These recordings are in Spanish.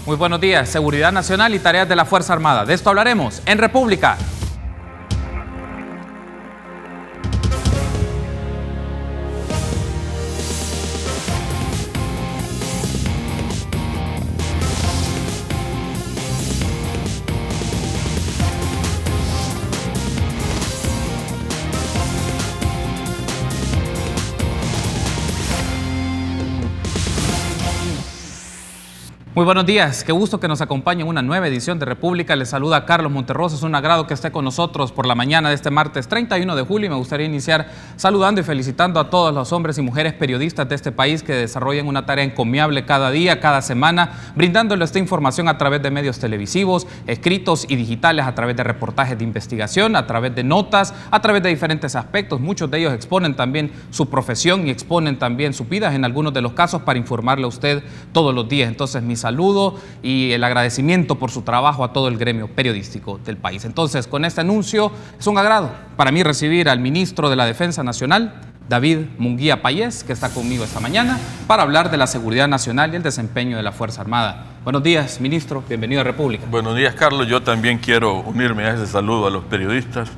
Muy buenos días. Seguridad nacional y tareas de la Fuerza Armada. De esto hablaremos en República. Muy buenos días, qué gusto que nos acompañe en una nueva edición de República. Les saluda Carlos Monterrosa, es un agrado que esté con nosotros por la mañana de este martes 31 de julio y me gustaría iniciar saludando y felicitando a todos los hombres y mujeres periodistas de este país que desarrollan una tarea encomiable cada día, cada semana, brindándole esta información a través de medios televisivos, escritos y digitales, a través de reportajes de investigación, a través de notas, a través de diferentes aspectos. Muchos de ellos exponen también su profesión y exponen también sus vidas en algunos de los casos para informarle a usted todos los días. Entonces, mis saludo y el agradecimiento por su trabajo a todo el gremio periodístico del país. Entonces, con este anuncio, es un agrado para mí recibir al ministro de la Defensa Nacional, David Munguía Payés, que está conmigo esta mañana para hablar de la seguridad nacional y el desempeño de la Fuerza Armada. Buenos días, ministro. Bienvenido a República. Buenos días, Carlos. Yo también quiero unirme a ese saludo a los periodistas,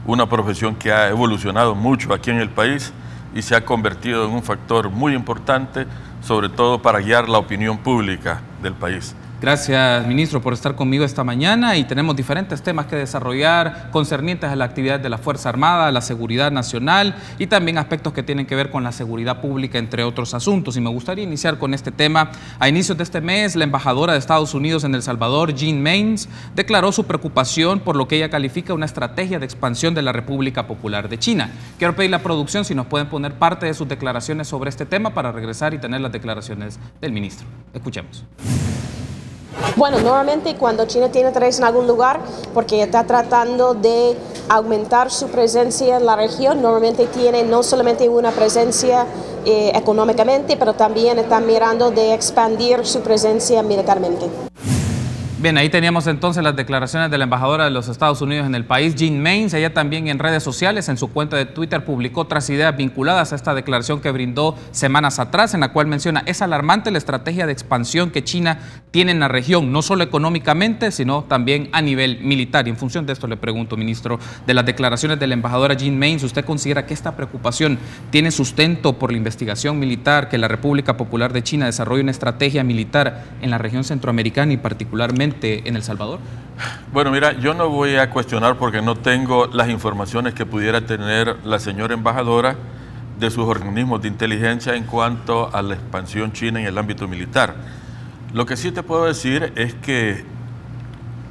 una profesión que ha evolucionado mucho aquí en el país y se ha convertido en un factor muy importante, sobre todo para guiar la opinión pública del país. Gracias, ministro, por estar conmigo esta mañana y tenemos diferentes temas que desarrollar concernientes a la actividad de la Fuerza Armada, la seguridad nacional y también aspectos que tienen que ver con la seguridad pública, entre otros asuntos. Y me gustaría iniciar con este tema. A inicios de este mes, la embajadora de Estados Unidos en El Salvador, Jean Maynes, declaró su preocupación por lo que ella califica una estrategia de expansión de la República Popular de China. Quiero pedirle a la producción si nos pueden poner parte de sus declaraciones sobre este tema para regresar y tener las declaraciones del ministro. Escuchemos. Bueno, normalmente cuando China tiene interés en algún lugar, porque está tratando de aumentar su presencia en la región, normalmente tiene no solamente una presencia económicamente, pero también está mirando de expandir su presencia militarmente. Bien, ahí teníamos entonces las declaraciones de la embajadora de los Estados Unidos en el país, Jean Maynes. Ella también en redes sociales, en su cuenta de Twitter, publicó otras ideas vinculadas a esta declaración que brindó semanas atrás, en la cual menciona: es alarmante la estrategia de expansión que China tiene en la región, no solo económicamente, sino también a nivel militar. Y en función de esto le pregunto, ministro, de las declaraciones de la embajadora Jean Maynes, ¿usted considera que esta preocupación tiene sustento por la investigación militar, que la República Popular de China desarrolle una estrategia militar en la región centroamericana y particularmente en El Salvador? Bueno, mira, yo no voy a cuestionar porque no tengo las informaciones que pudiera tener la señora embajadora de sus organismos de inteligencia en cuanto a la expansión china en el ámbito militar. Lo que sí te puedo decir es que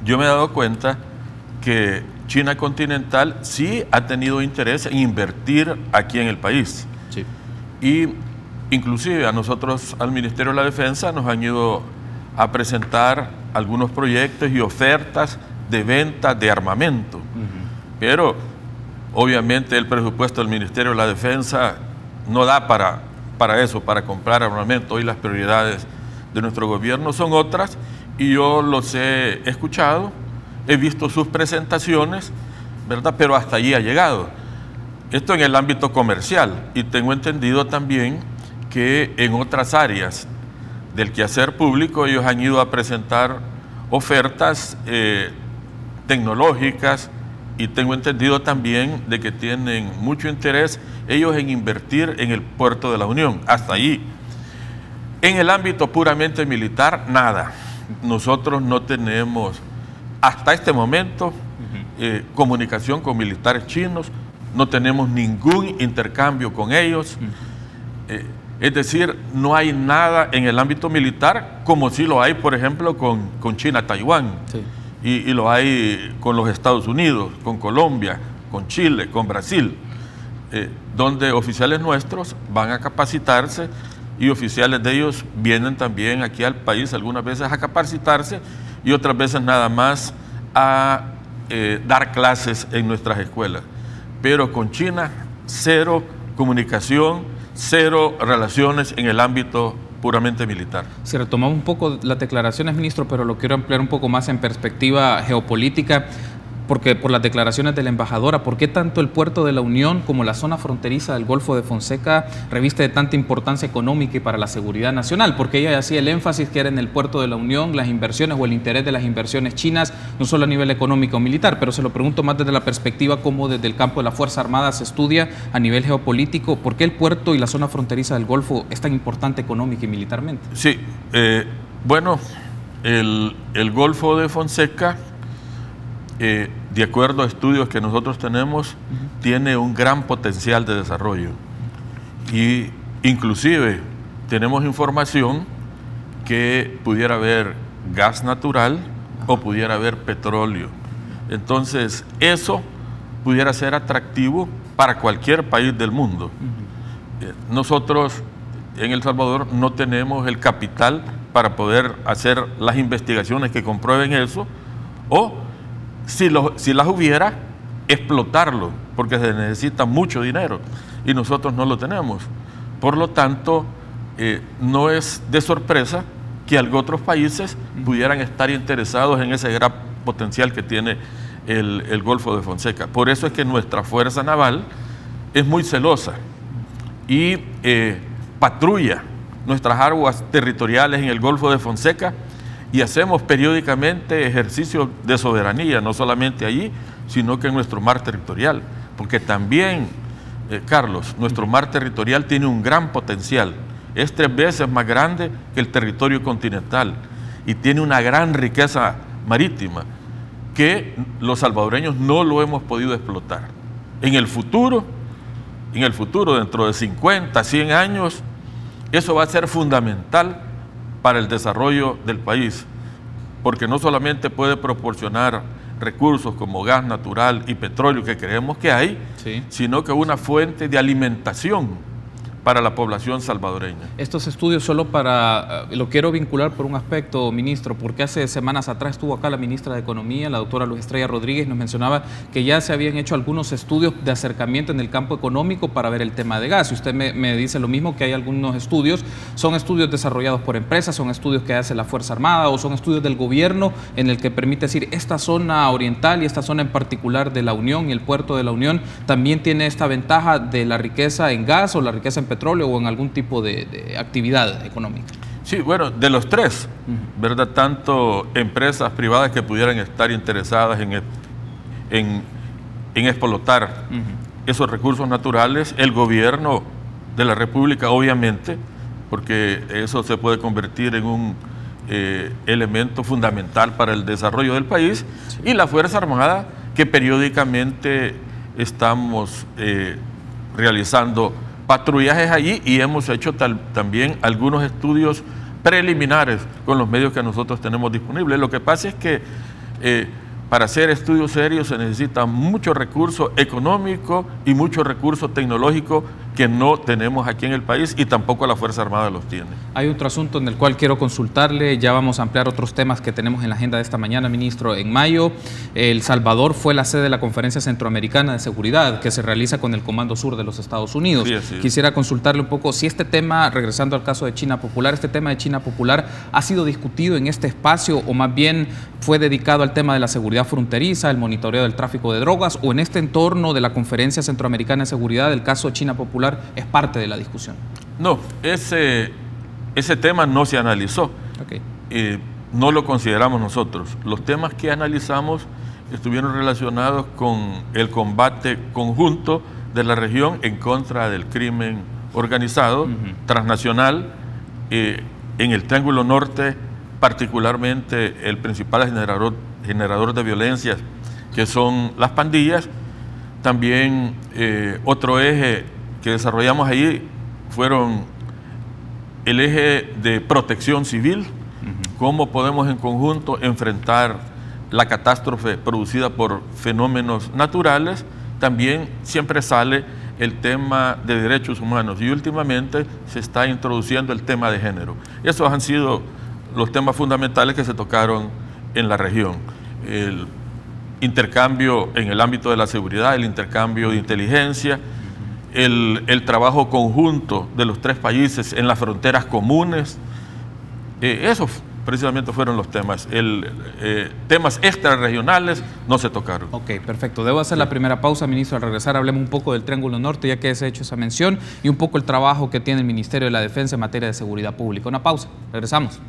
yo me he dado cuenta que China continental sí ha tenido interés en invertir aquí en el país. Sí. Y inclusive a nosotros, al Ministerio de la Defensa, nos han ido a presentar algunos proyectos y ofertas de venta de armamento. Pero obviamente el presupuesto del Ministerio de la Defensa no da para eso, para comprar armamento. Hoy las prioridades de nuestro gobierno son otras y yo los he escuchado, he visto sus presentaciones, ¿verdad? Pero hasta allí ha llegado. Esto en el ámbito comercial, y tengo entendido también que en otras áreas del quehacer público ellos han ido a presentar ofertas tecnológicas, y tengo entendido también de que tienen mucho interés ellos en invertir en el puerto de la Unión, hasta allí. En el ámbito puramente militar, nada. Nosotros no tenemos hasta este momento comunicación con militares chinos, no tenemos ningún intercambio con ellos. Es decir, no hay nada en el ámbito militar como sí lo hay, por ejemplo, con China-Taiwán. Sí. Y lo hay con los Estados Unidos, con Colombia, con Chile, con Brasil, donde oficiales nuestros van a capacitarse y oficiales de ellos vienen también aquí al país algunas veces a capacitarse y otras veces nada más a dar clases en nuestras escuelas. Pero con China, cero comunicación, cero relaciones en el ámbito puramente militar. Si retomamos un poco las declaraciones, ministro, pero lo quiero ampliar un poco más en perspectiva geopolítica. porque por las declaraciones de la embajadora, ¿por qué tanto el puerto de la Unión como la zona fronteriza del Golfo de Fonseca reviste de tanta importancia económica y para la seguridad nacional? Porque ella hacía el énfasis que era en el puerto de la Unión las inversiones o el interés de las inversiones chinas, no solo a nivel económico o militar, pero se lo pregunto más desde la perspectiva como desde el campo de la Fuerza Armada se estudia a nivel geopolítico, ¿por qué el puerto y la zona fronteriza del Golfo es tan importante económica y militarmente? Sí, bueno, el Golfo de Fonseca, de acuerdo a estudios que nosotros tenemos, tiene un gran potencial de desarrollo. Y inclusive tenemos información que pudiera haber gas natural o pudiera haber petróleo. Entonces, eso pudiera ser atractivo para cualquier país del mundo. Nosotros en El Salvador no tenemos el capital para poder hacer las investigaciones que comprueben eso, o si las hubiera, explotarlo, porque se necesita mucho dinero y nosotros no lo tenemos. Por lo tanto, no es de sorpresa que otros países pudieran estar interesados en ese gran potencial que tiene el Golfo de Fonseca. Por eso es que nuestra Fuerza Naval es muy celosa y patrulla nuestras aguas territoriales en el Golfo de Fonseca, y hacemos periódicamente ejercicios de soberanía, no solamente allí, sino que en nuestro mar territorial, porque también, Carlos, nuestro mar territorial tiene un gran potencial, es 3 veces más grande que el territorio continental y tiene una gran riqueza marítima que los salvadoreños no lo hemos podido explotar. En el futuro, dentro de 50, 100 años, eso va a ser fundamental para el desarrollo del país, porque no solamente puede proporcionar recursos como gas natural y petróleo que creemos que hay, sí, sino que una fuente de alimentación para la población salvadoreña. Estos estudios solo para, lo quiero vincular por un aspecto, ministro, porque hace semanas atrás estuvo acá la ministra de Economía, la doctora Luz Estrella Rodríguez, nos mencionaba que ya se habían hecho algunos estudios de acercamiento en el campo económico para ver el tema de gas. Y usted me dice lo mismo, que hay algunos estudios, son estudios desarrollados por empresas, son estudios que hace la Fuerza Armada o son estudios del gobierno en el que permite decir esta zona oriental y esta zona en particular de la Unión y el puerto de la Unión también tiene esta ventaja de la riqueza en gas o la riqueza en petróleo o en algún tipo de actividad económica. Sí, bueno, de los tres, ¿verdad? Tanto empresas privadas que pudieran estar interesadas en explotar esos recursos naturales, el gobierno de la República, obviamente, porque eso se puede convertir en un elemento fundamental para el desarrollo del país, sí, y la Fuerza Armada, que periódicamente estamos realizando patrullajes allí y hemos hecho también algunos estudios preliminares con los medios que nosotros tenemos disponibles. Lo que pasa es que para hacer estudios serios se necesita mucho recurso económico y mucho recurso tecnológico que no tenemos aquí en el país y tampoco la Fuerza Armada los tiene. Hay otro asunto en el cual quiero consultarle, ya vamos a ampliar otros temas que tenemos en la agenda de esta mañana, ministro. En mayo, El Salvador fue la sede de la Conferencia Centroamericana de Seguridad que se realiza con el Comando Sur de los Estados Unidos. Sí. Quisiera consultarle un poco si este tema, regresando al caso de China Popular, este tema de China Popular ha sido discutido en este espacio o más bien fue dedicado al tema de la seguridad fronteriza, el monitoreo del tráfico de drogas, o en este entorno de la Conferencia Centroamericana de Seguridad, el caso de China Popular es parte de la discusión. No, ese tema no se analizó. Okay. No lo consideramos nosotros. Los temas que analizamos estuvieron relacionados con el combate conjunto de la región en contra del crimen organizado, transnacional, en el Triángulo Norte, particularmente el principal generador de violencia, que son las pandillas. También otro eje que desarrollamos ahí fueron el eje de protección civil, cómo podemos en conjunto enfrentar la catástrofe producida por fenómenos naturales. También siempre sale el tema de derechos humanos y últimamente se está introduciendo el tema de género. Esos han sido los temas fundamentales que se tocaron en la región. El intercambio en el ámbito de la seguridad, el intercambio de inteligencia, el trabajo conjunto de los tres países en las fronteras comunes. Eso precisamente fueron los temas. Temas extrarregionales no se tocaron. Ok, perfecto. Debo hacer la primera pausa, ministro. Al regresar hablemos un poco del Triángulo Norte, ya que se ha hecho esa mención, y un poco el trabajo que tiene el Ministerio de la Defensa en materia de seguridad pública. Una pausa. Regresamos.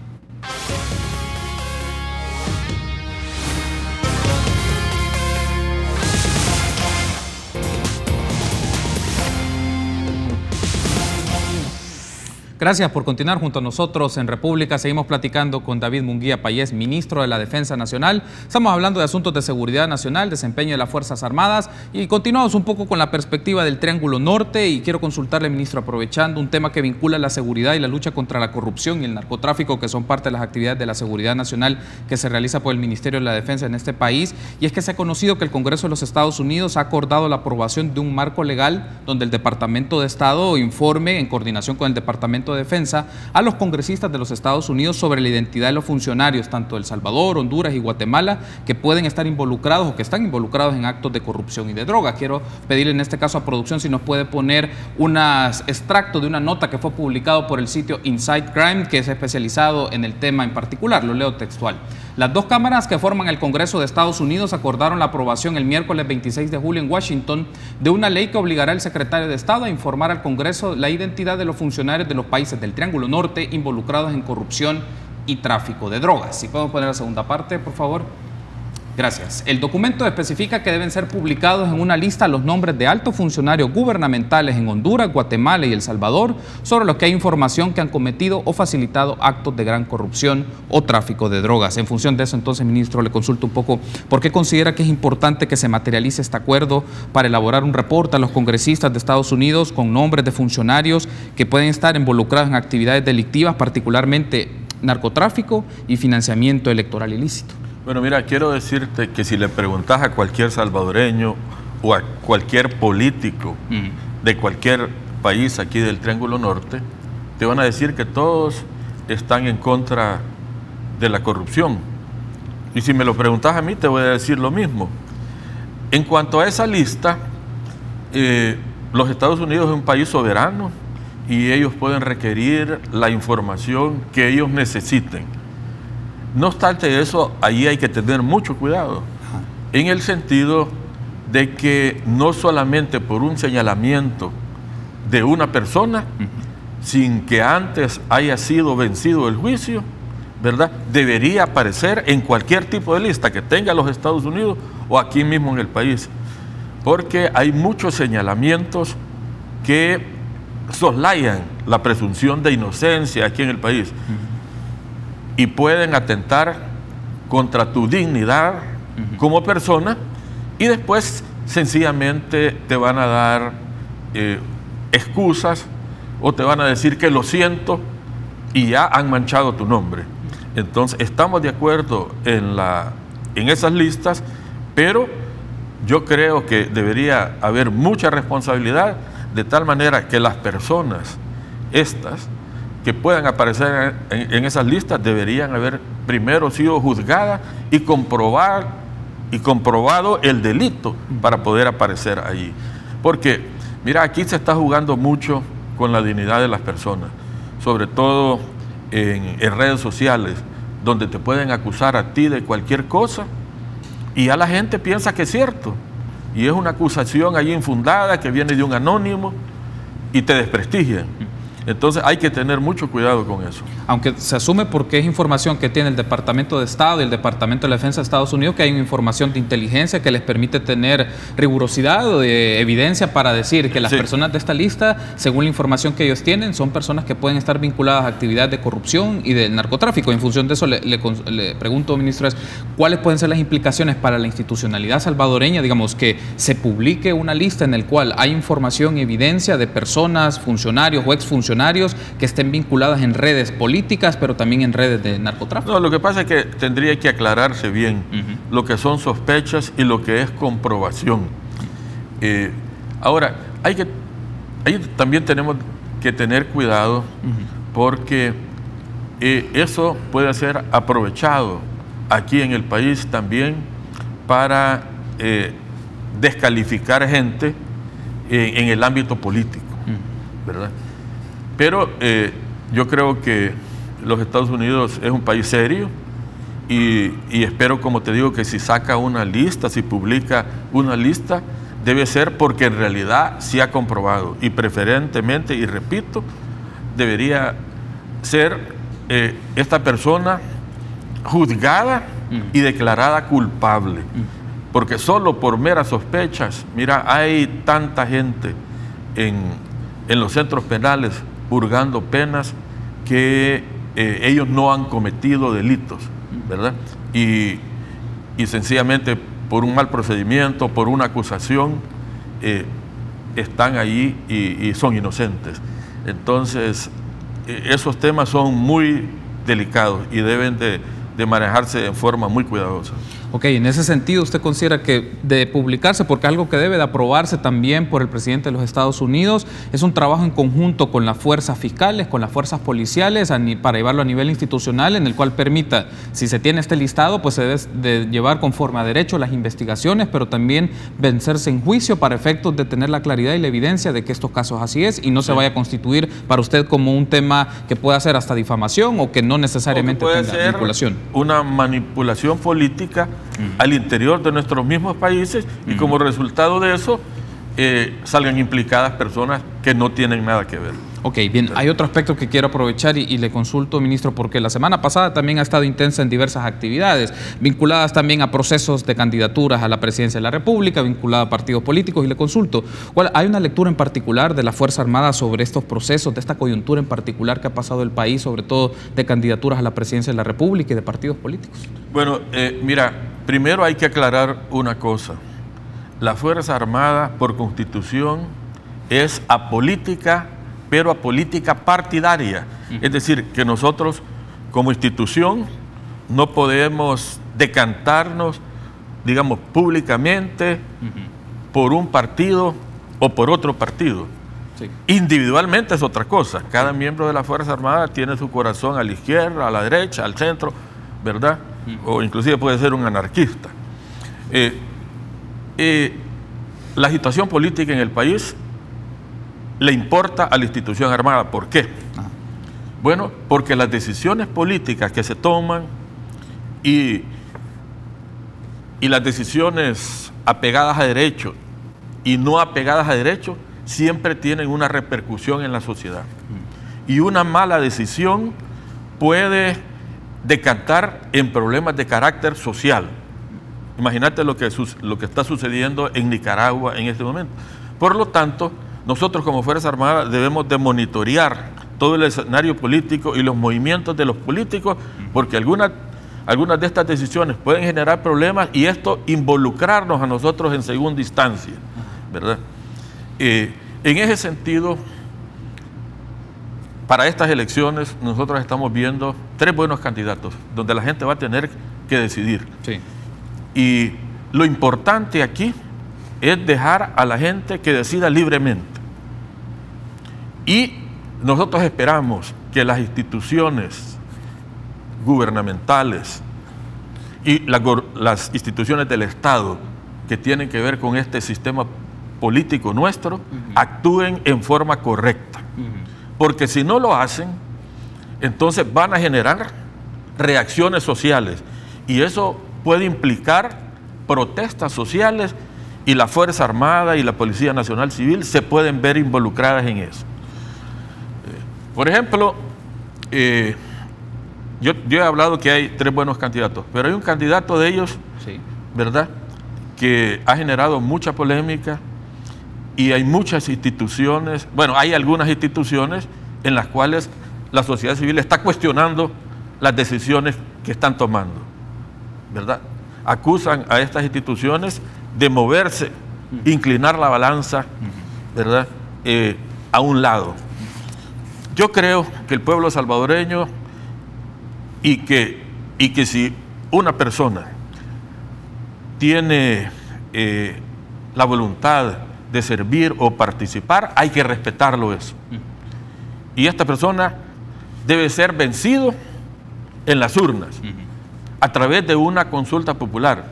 Gracias por continuar junto a nosotros en República. Seguimos platicando con David Munguía Payés, ministro de la Defensa Nacional. Estamos hablando de asuntos de seguridad nacional, desempeño de las Fuerzas Armadas, y continuamos un poco con la perspectiva del Triángulo Norte. Y quiero consultarle, ministro, aprovechando un tema que vincula la seguridad y la lucha contra la corrupción y el narcotráfico, que son parte de las actividades de la seguridad nacional que se realiza por el Ministerio de la Defensa en este país. Y es que se ha conocido que el Congreso de los Estados Unidos ha acordado la aprobación de un marco legal donde el Departamento de Estado informe, en coordinación con el Departamento de Defensa, a los congresistas de los Estados Unidos sobre la identidad de los funcionarios, tanto de El Salvador, Honduras y Guatemala, que pueden estar involucrados o que están involucrados en actos de corrupción y de droga. Quiero pedirle en este caso a producción si nos puede poner un extracto de una nota que fue publicado por el sitio Inside Crime, que es especializado en el tema en particular. Lo leo textual. Las dos cámaras que forman el Congreso de Estados Unidos acordaron la aprobación el miércoles 26 de julio en Washington de una ley que obligará al secretario de Estado a informar al Congreso la identidad de los funcionarios de los países del Triángulo Norte involucrados en corrupción y tráfico de drogas. Si podemos poner la segunda parte, por favor. Gracias. El documento especifica que deben ser publicados en una lista los nombres de altos funcionarios gubernamentales en Honduras, Guatemala y El Salvador sobre los que hay información que han cometido o facilitado actos de gran corrupción o tráfico de drogas. En función de eso, entonces, ministro, le consulto un poco por qué considera que es importante que se materialice este acuerdo para elaborar un reporte a los congresistas de Estados Unidos con nombres de funcionarios que pueden estar involucrados en actividades delictivas, particularmente narcotráfico y financiamiento electoral ilícito. Bueno, mira, quiero decirte que si le preguntas a cualquier salvadoreño o a cualquier político de cualquier país aquí del Triángulo Norte, te van a decir que todos están en contra de la corrupción. Y si me lo preguntas a mí, te voy a decir lo mismo. En cuanto a esa lista, los Estados Unidos es un país soberano y ellos pueden requerir la información que ellos necesiten. No obstante eso, ahí hay que tener mucho cuidado, en el sentido de que no solamente por un señalamiento de una persona, sin que antes haya sido vencido el juicio, ¿verdad?, debería aparecer en cualquier tipo de lista que tenga los Estados Unidos o aquí mismo en el país, porque hay muchos señalamientos que soslayan la presunción de inocencia aquí en el país. Y pueden atentar contra tu dignidad como persona, y después sencillamente te van a dar excusas o te van a decir que lo siento y ya han manchado tu nombre. Entonces estamos de acuerdo en esas listas, pero yo creo que debería haber mucha responsabilidad, de tal manera que las personas estas que puedan aparecer en esas listas deberían haber primero sido juzgadas y comprobado el delito para poder aparecer allí. Porque, mira, aquí se está jugando mucho con la dignidad de las personas, sobre todo en redes sociales, donde te pueden acusar a ti de cualquier cosa y ya la gente piensa que es cierto, y es una acusación allí infundada que viene de un anónimo y te desprestigian. Entonces hay que tener mucho cuidado con eso. Aunque se asume, porque es información que tiene el Departamento de Estado y el Departamento de la Defensa de Estados Unidos, que hay una información de inteligencia que les permite tener rigurosidad o de evidencia para decir que las personas de esta lista, según la información que ellos tienen, son personas que pueden estar vinculadas a actividades de corrupción y de narcotráfico. En función de eso le pregunto, ministro, ¿cuáles pueden ser las implicaciones para la institucionalidad salvadoreña? Digamos, que se publique una lista en la cual hay información y evidencia de personas, funcionarios o exfuncionarios que estén vinculadas en redes políticas, pero también en redes de narcotráfico. No, lo que pasa es que tendría que aclararse bien lo que son sospechas y lo que es comprobación. Ahora, ahí también tenemos que tener cuidado, porque eso puede ser aprovechado aquí en el país también para descalificar gente en el ámbito político, ¿verdad? Pero yo creo que los Estados Unidos es un país serio y espero, como te digo, que si saca una lista, si publica una lista, debe ser porque en realidad sí ha comprobado, y preferentemente, y repito, debería ser esta persona juzgada y declarada culpable, porque solo por meras sospechas, mira, hay tanta gente en los centros penales purgando penas que ellos no han cometido delitos, ¿verdad? Y sencillamente por un mal procedimiento, por una acusación, están ahí y son inocentes. Entonces, esos temas son muy delicados y deben de manejarse en forma muy cuidadosa. Ok, en ese sentido, ¿usted considera que de publicarse, porque algo que debe de aprobarse también por el presidente de los Estados Unidos, es un trabajo en conjunto con las fuerzas fiscales, con las fuerzas policiales, para llevarlo a nivel institucional, en el cual permita, si se tiene este listado, pues se debe de llevar conforme a derecho las investigaciones, pero también vencerse en juicio para efectos de tener la claridad y la evidencia de que estos casos así es, y no se vaya a constituir para usted como un tema que pueda ser hasta difamación o que no necesariamente tenga vinculación? Una manipulación política al interior de nuestros mismos países y como resultado de eso salgan implicadas personas que no tienen nada que ver. Ok, bien, hay otro aspecto que quiero aprovechar y le consulto, ministro, porque la semana pasada también ha estado intensa en diversas actividades, vinculadas también a procesos de candidaturas a la presidencia de la República, vinculada a partidos políticos, y le consulto, ¿hay una lectura en particular de la Fuerza Armada sobre estos procesos, de esta coyuntura en particular que ha pasado el país, sobre todo de candidaturas a la presidencia de la República y de partidos políticos? Bueno, mira, primero hay que aclarar una cosa. La Fuerza Armada, por Constitución, es apolítica, pero apolítica partidaria. Es decir, que nosotros como institución no podemos decantarnos, digamos, públicamente por un partido o por otro partido. Sí. Individualmente es otra cosa. Cada miembro de la Fuerza Armada tiene su corazón a la izquierda, a la derecha, al centro, ¿verdad? O inclusive puede ser un anarquista. La situación política en el país le importa a la institución armada. ¿Por qué? Bueno, porque las decisiones políticas que se toman y las decisiones apegadas a derecho y no apegadas a derecho siempre tienen una repercusión en la sociedad. Y una mala decisión puede decantar en problemas de carácter social. Imagínate lo que está sucediendo en Nicaragua en este momento. Por lo tanto, nosotros como Fuerza Armada debemos de monitorear todo el escenario político y los movimientos de los políticos, porque algunas de estas decisiones pueden generar problemas y esto involucrarnos a nosotros en segunda instancia, ¿verdad? En ese sentido, para estas elecciones nosotros estamos viendo 3 buenos candidatos, donde la gente va a tener que decidir. Sí. Y lo importante aquí es dejar a la gente que decida libremente. Y nosotros esperamos que las instituciones gubernamentales y las instituciones del Estado que tienen que ver con este sistema político nuestro actúen en forma correcta. Porque si no lo hacen, entonces van a generar reacciones sociales y eso puede implicar protestas sociales y la Fuerza Armada y la Policía Nacional Civil se pueden ver involucradas en eso. Por ejemplo, yo he hablado que hay 3 buenos candidatos, pero hay un candidato de ellos, sí, ¿verdad?, que ha generado mucha polémica y hay muchas instituciones, bueno, hay algunas instituciones en las cuales la sociedad civil está cuestionando las decisiones que están tomando, ¿verdad? Acusan a estas instituciones de moverse, inclinar la balanza, ¿verdad?, a un lado. Yo creo que el pueblo salvadoreño y que si una persona tiene la voluntad de servir o participar, hay que respetarlo eso. Y esta persona debe ser vencido en las urnas a través de una consulta popular.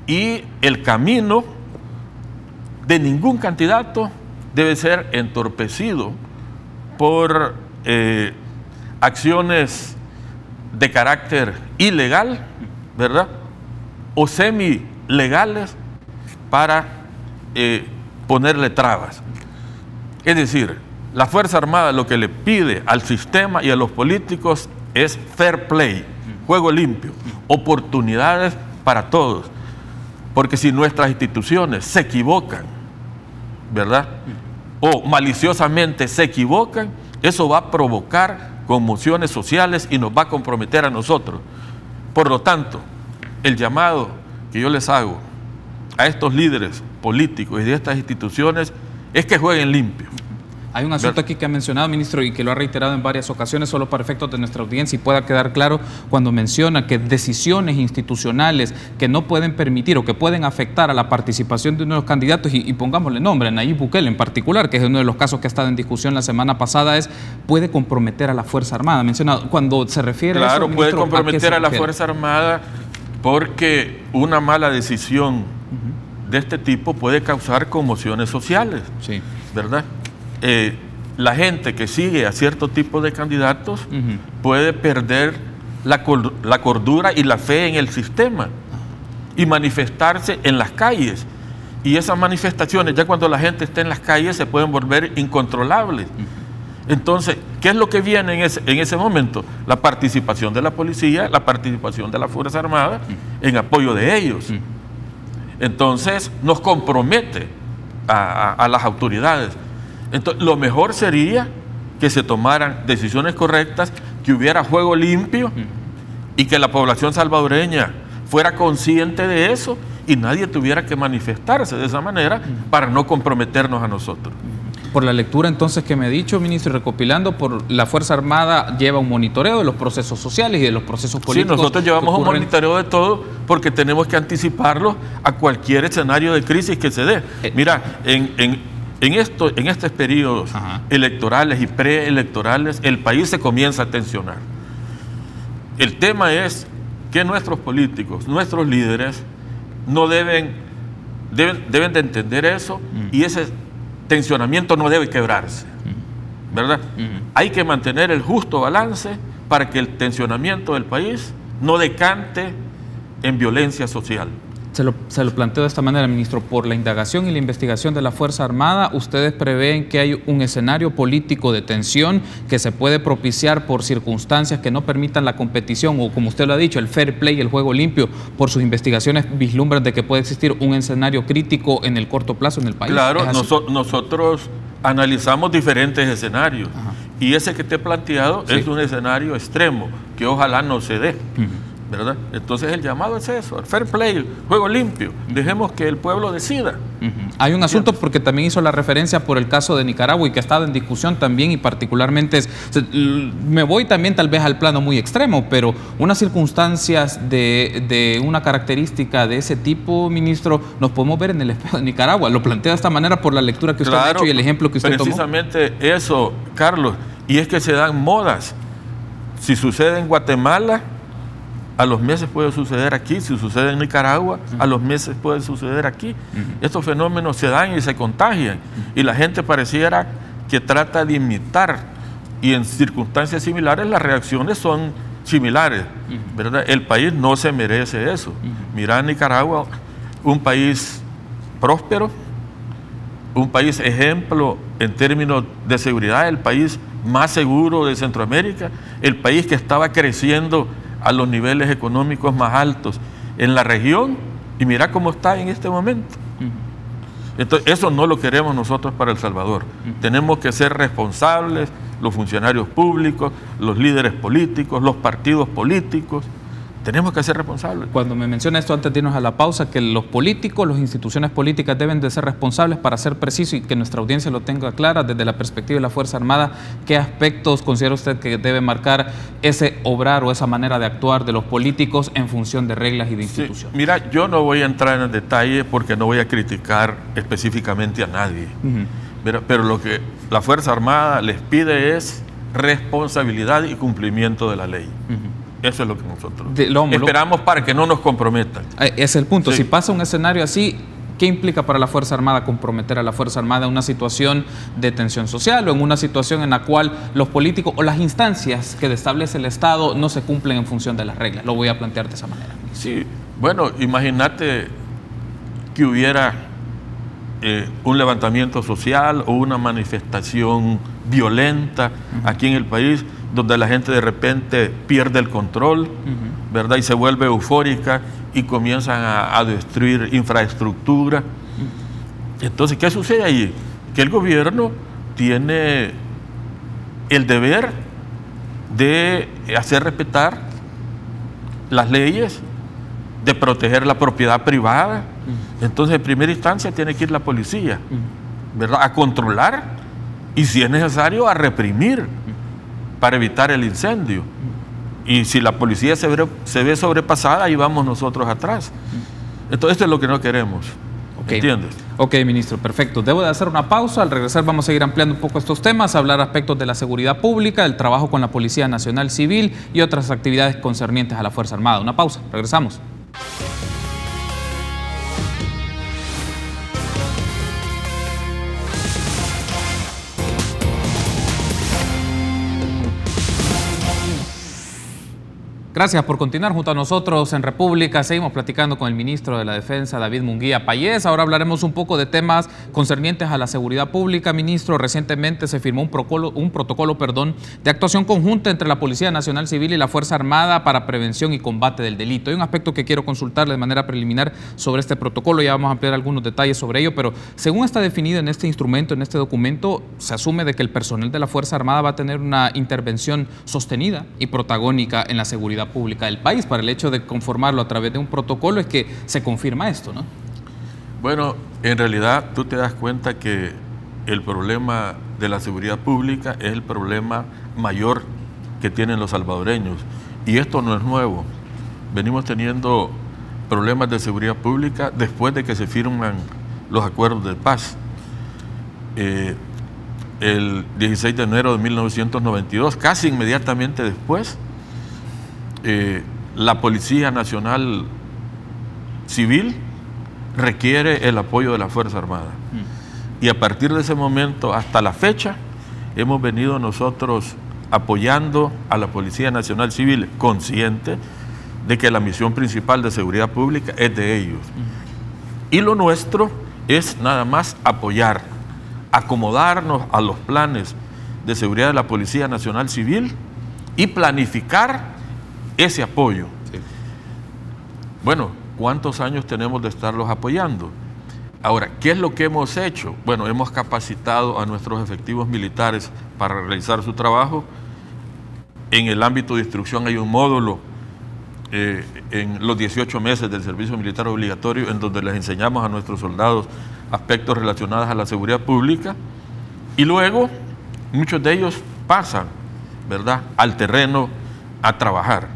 Y el camino de ningún candidato debe ser entorpecido por acciones de carácter ilegal, ¿verdad? O semi-legales para ponerle trabas. Es decir, la Fuerza Armada lo que le pide al sistema y a los políticos es fair play, juego limpio, oportunidades para todos. Porque si nuestras instituciones se equivocan, ¿verdad? O maliciosamente se equivocan, eso va a provocar conmociones sociales y nos va a comprometer a nosotros. Por lo tanto, el llamado que yo les hago a estos líderes políticos y de estas instituciones es que jueguen limpio. Hay un asunto aquí que ha mencionado, ministro, y que lo ha reiterado en varias ocasiones, solo para efectos de nuestra audiencia y pueda quedar claro, cuando menciona que decisiones institucionales que no pueden permitir o que pueden afectar a la participación de uno de los candidatos, y pongámosle nombre, Nayib Bukele en particular, que es uno de los casos que ha estado en discusión la semana pasada, puede comprometer a la Fuerza Armada. Mencionado, cuando se refiere a eso, ministro, puede comprometer a la Fuerza Armada porque una mala decisión de este tipo puede causar conmociones sociales, sí, ¿verdad? La gente que sigue a cierto tipo de candidatos puede perder la cordura y la fe en el sistema y manifestarse en las calles. Y esas manifestaciones, ya cuando la gente esté en las calles, se pueden volver incontrolables. Entonces, ¿qué es lo que viene en ese momento? La participación de la policía, la participación de la Fuerza Armada en apoyo de ellos. Entonces, nos compromete a las autoridades. Entonces, lo mejor sería que se tomaran decisiones correctas, que hubiera juego limpio y que la población salvadoreña fuera consciente de eso y nadie tuviera que manifestarse de esa manera para no comprometernos a nosotros. Por la lectura entonces que me ha dicho, ministro, y recopilando, por la Fuerza Armada lleva un monitoreo de los procesos sociales y de los procesos políticos. Sí, nosotros llevamos un monitoreo de todo porque tenemos que anticiparlo a cualquier escenario de crisis que se dé. Mira, en estos periodos electorales y preelectorales, el país se comienza a tensionar. El tema es que nuestros políticos, nuestros líderes, no deben de entender eso y ese tensionamiento no debe quebrarse, ¿verdad? Hay que mantener el justo balance para que el tensionamiento del país no decante en violencia social. Se lo planteo de esta manera, ministro. Por la indagación y la investigación de la Fuerza Armada, ¿ustedes prevén que hay un escenario político de tensión que se puede propiciar por circunstancias que no permitan la competición o, como usted lo ha dicho, el fair play, el juego limpio? Por sus investigaciones vislumbran de que puede existir un escenario crítico en el corto plazo en el país. Claro, nosotros analizamos diferentes escenarios y ese que te he planteado es un escenario extremo que ojalá no se dé. ¿Verdad? Entonces el llamado es eso, el fair play, juego limpio, dejemos que el pueblo decida. Hay un asunto porque también hizo la referencia por el caso de Nicaragua y que ha estado en discusión también y particularmente me voy también tal vez al plano muy extremo, pero unas circunstancias de una característica de ese tipo, ministro, nos podemos ver en el espejo de Nicaragua. Lo planteo de esta manera por la lectura que usted ha hecho y el ejemplo que usted tomó. Precisamente eso, Carlos, y es que se dan modas. Si sucede en Guatemala, a los meses puede suceder aquí. Si sucede en Nicaragua, a los meses puede suceder aquí. Estos fenómenos se dan y se contagian. Y la gente pareciera que trata de imitar. Y en circunstancias similares las reacciones son similares, ¿verdad? El país no se merece eso. Mira Nicaragua, un país próspero, un país ejemplo en términos de seguridad, el país más seguro de Centroamérica, el país que estaba creciendo a los niveles económicos más altos en la región, y mira cómo está en este momento. Entonces, eso no lo queremos nosotros para El Salvador. Tenemos que ser responsables, los funcionarios públicos, los líderes políticos, los partidos políticos. Tenemos que ser responsables. Cuando me menciona esto antes de irnos a la pausa, que los políticos, las instituciones políticas deben de ser responsables, para ser preciso y que nuestra audiencia lo tenga clara desde la perspectiva de la Fuerza Armada, ¿qué aspectos considera usted que debe marcar ese obrar o esa manera de actuar de los políticos en función de reglas y de instituciones? Sí, mira, yo no voy a entrar en detalle porque no voy a criticar específicamente a nadie. Pero lo que la Fuerza Armada les pide es responsabilidad y cumplimiento de la ley. Eso es lo que nosotros esperamos para que no nos comprometan. Ese es el punto. Si pasa un escenario así, ¿Qué implica para la Fuerza Armada comprometer a la Fuerza Armada en una situación de tensión social o en una situación en la cual los políticos o las instancias que establece el Estado no se cumplen en función de las reglas? Lo voy a plantear de esa manera. Sí, bueno, imagínate que hubiera un levantamiento social o una manifestación violenta aquí en el país, donde la gente de repente pierde el control, ¿verdad? Y se vuelve eufórica y comienzan a destruir infraestructura. Entonces, ¿qué sucede ahí? Que el gobierno tiene el deber de hacer respetar las leyes, de proteger la propiedad privada. Entonces, en primera instancia tiene que ir la policía, ¿verdad?, a controlar y, si es necesario, a reprimir para evitar el incendio. Y si la policía se ve sobrepasada, ahí vamos nosotros atrás. Entonces, esto es lo que no queremos. ¿Entiendes? Ok, ministro, perfecto. Debo de hacer una pausa. Al regresar vamos a seguir ampliando un poco estos temas, hablar aspectos de la seguridad pública, el trabajo con la Policía Nacional Civil y otras actividades concernientes a la Fuerza Armada. Una pausa, regresamos. Gracias por continuar junto a nosotros en República. Seguimos platicando con el ministro de la Defensa, David Munguía Payés. Ahora hablaremos un poco de temas concernientes a la seguridad pública. Ministro, recientemente se firmó un protocolo de actuación conjunta entre la Policía Nacional Civil y la Fuerza Armada para prevención y combate del delito. Hay un aspecto que quiero consultarle de manera preliminar sobre este protocolo. Ya vamos a ampliar algunos detalles sobre ello, pero según está definido en este instrumento, en este documento, se asume de que el personal de la Fuerza Armada va a tener una intervención sostenida y protagónica en la seguridad pública del país. Para el hecho de conformarlo a través de un protocolo es que se confirma esto, ¿no? Bueno, en realidad tú te das cuenta que el problema de la seguridad pública es el problema mayor que tienen los salvadoreños, y esto no es nuevo. Venimos teniendo problemas de seguridad pública después de que se firman los acuerdos de paz. El 16 de enero de 1992, casi inmediatamente después, la Policía Nacional Civil requiere el apoyo de la Fuerza Armada. Y a partir de ese momento hasta la fecha hemos venido nosotros apoyando a la Policía Nacional Civil, consciente de que la misión principal de seguridad pública es de ellos. Y lo nuestro es nada más apoyar, acomodarnos a los planes de seguridad de la Policía Nacional Civil y planificar ese apoyo. Sí. Bueno, ¿cuántos años tenemos de estarlos apoyando? Ahora, ¿qué es lo que hemos hecho? Bueno, hemos capacitado a nuestros efectivos militares para realizar su trabajo. En el ámbito de instrucción hay un módulo en los 18 meses del servicio militar obligatorio, en donde les enseñamos a nuestros soldados aspectos relacionados a la seguridad pública, y luego muchos de ellos pasan, ¿verdad?, al terreno a trabajar.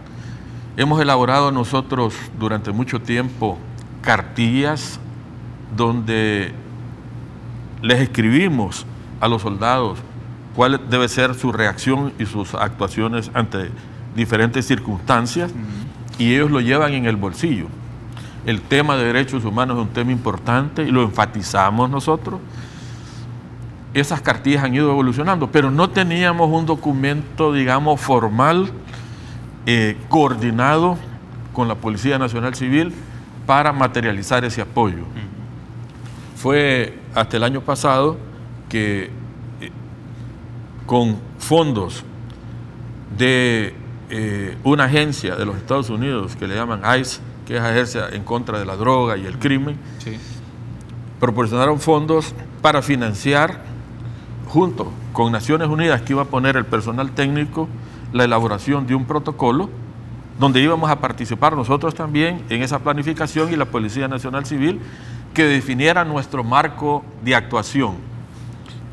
Hemos elaborado nosotros durante mucho tiempo cartillas donde les escribimos a los soldados cuál debe ser su reacción y sus actuaciones ante diferentes circunstancias, y ellos lo llevan en el bolsillo. El tema de derechos humanos es un tema importante y lo enfatizamos nosotros. Esas cartillas han ido evolucionando, pero no teníamos un documento, digamos, formal, coordinado con la Policía Nacional Civil para materializar ese apoyo. Fue hasta el año pasado que con fondos de una agencia de los Estados Unidos que le llaman ICE, que es Agencia en contra de la droga y el crimen, sí, proporcionaron fondos para financiar, junto con Naciones Unidas, que iba a poner el personal técnico, la elaboración de un protocolo donde íbamos a participar nosotros también en esa planificación, y la Policía Nacional Civil, que definiera nuestro marco de actuación,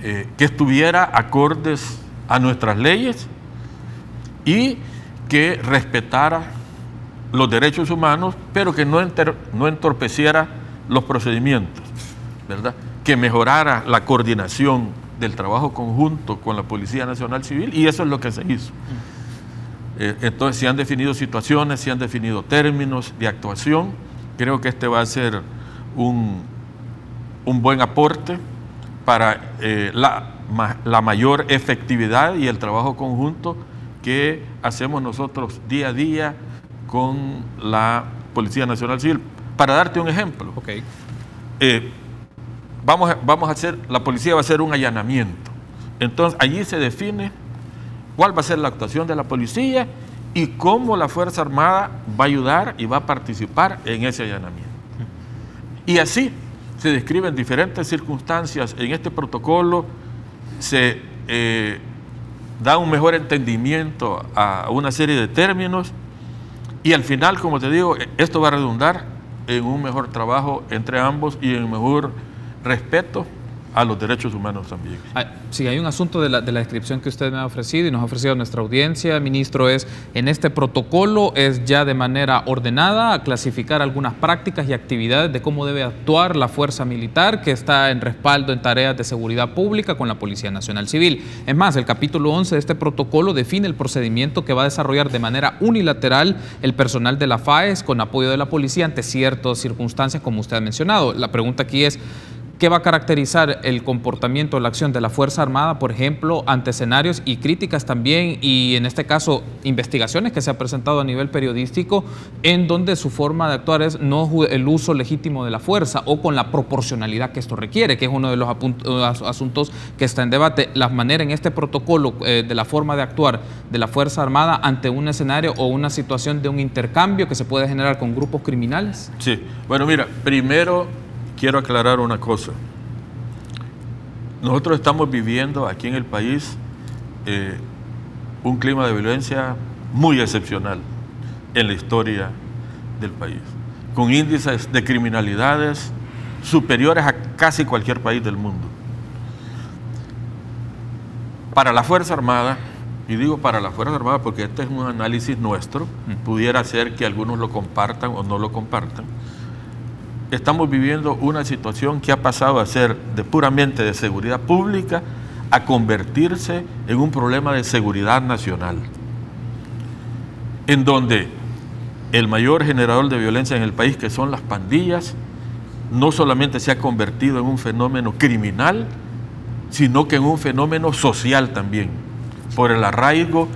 que estuviera acordes a nuestras leyes y que respetara los derechos humanos, pero que no entorpeciera los procedimientos, ¿verdad?, que mejorara la coordinación del trabajo conjunto con la Policía Nacional Civil, y eso es lo que se hizo. Entonces se han definido situaciones, se han definido términos de actuación. Creo que este va a ser un un buen aporte para la mayor efectividad y el trabajo conjunto que hacemos nosotros día a día con la Policía Nacional Civil. Para darte un ejemplo, Okay. La policía va a hacer un allanamiento. Entonces, allí se define cuál va a ser la actuación de la policía y cómo la Fuerza Armada va a ayudar y va a participar en ese allanamiento. Y así se describen diferentes circunstancias en este protocolo, se da un mejor entendimiento a una serie de términos y al final, como te digo, esto va a redundar en un mejor trabajo entre ambos y en mejor respeto a los derechos humanos también. Sí, hay un asunto de la descripción que usted me ha ofrecido y nos ha ofrecido a nuestra audiencia, ministro, es en este protocolo es ya de manera ordenada a clasificar algunas prácticas y actividades de cómo debe actuar la fuerza militar que está en respaldo en tareas de seguridad pública con la Policía Nacional Civil. Es más, el capítulo 11 de este protocolo define el procedimiento que va a desarrollar de manera unilateral el personal de la FAES con apoyo de la policía ante ciertas circunstancias como usted ha mencionado. La pregunta aquí es, ¿qué va a caracterizar el comportamiento, la acción de la Fuerza Armada, por ejemplo, ante escenarios y críticas también, y en este caso investigaciones que se ha presentado a nivel periodístico, en donde su forma de actuar es no el uso legítimo de la fuerza o con la proporcionalidad que esto requiere, que es uno de los asuntos que está en debate, la manera en este protocolo de la forma de actuar de la Fuerza Armada ante un escenario o una situación de un intercambio que se puede generar con grupos criminales? Sí, bueno, mira, primero quiero aclarar una cosa. Nosotros estamos viviendo aquí en el país un clima de violencia muy excepcional en la historia del país, con índices de criminalidades superiores a casi cualquier país del mundo. Para la Fuerza Armada, y digo para la Fuerza Armada porque este es un análisis nuestro, pudiera ser que algunos lo compartan o no lo compartan, estamos viviendo una situación que ha pasado a ser puramente de seguridad pública a convertirse en un problema de seguridad nacional, en donde el mayor generador de violencia en el país, que son las pandillas, no solamente se ha convertido en un fenómeno criminal, sino que en un fenómeno social también, por el arraigo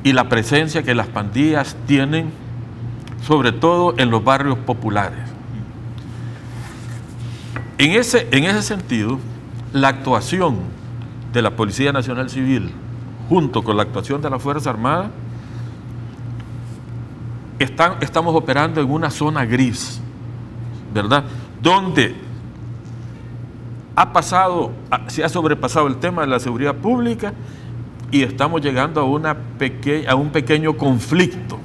y la presencia que las pandillas tienen, sobre todo en los barrios populares. En ese sentido, la actuación de la Policía Nacional Civil junto con la actuación de la Fuerza Armada estamos operando en una zona gris, ¿verdad? Donde se ha sobrepasado el tema de la seguridad pública y estamos llegando a un pequeño conflicto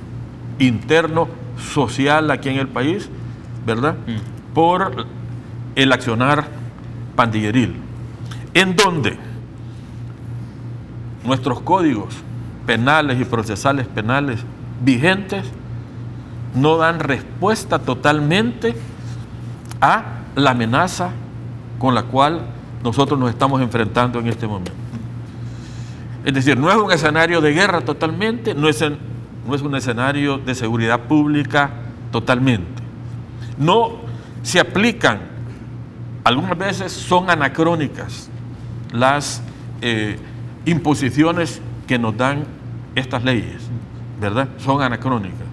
interno social aquí en el país, ¿verdad? Por el accionar pandilleril, en donde nuestros códigos penales y procesales penales vigentes no dan respuesta totalmente a la amenaza con la cual nosotros nos estamos enfrentando en este momento. Es decir, no es un escenario de guerra totalmente, no es un escenario de seguridad pública totalmente. No se aplican, algunas veces son anacrónicas las imposiciones que nos dan estas leyes, ¿verdad? Son anacrónicas.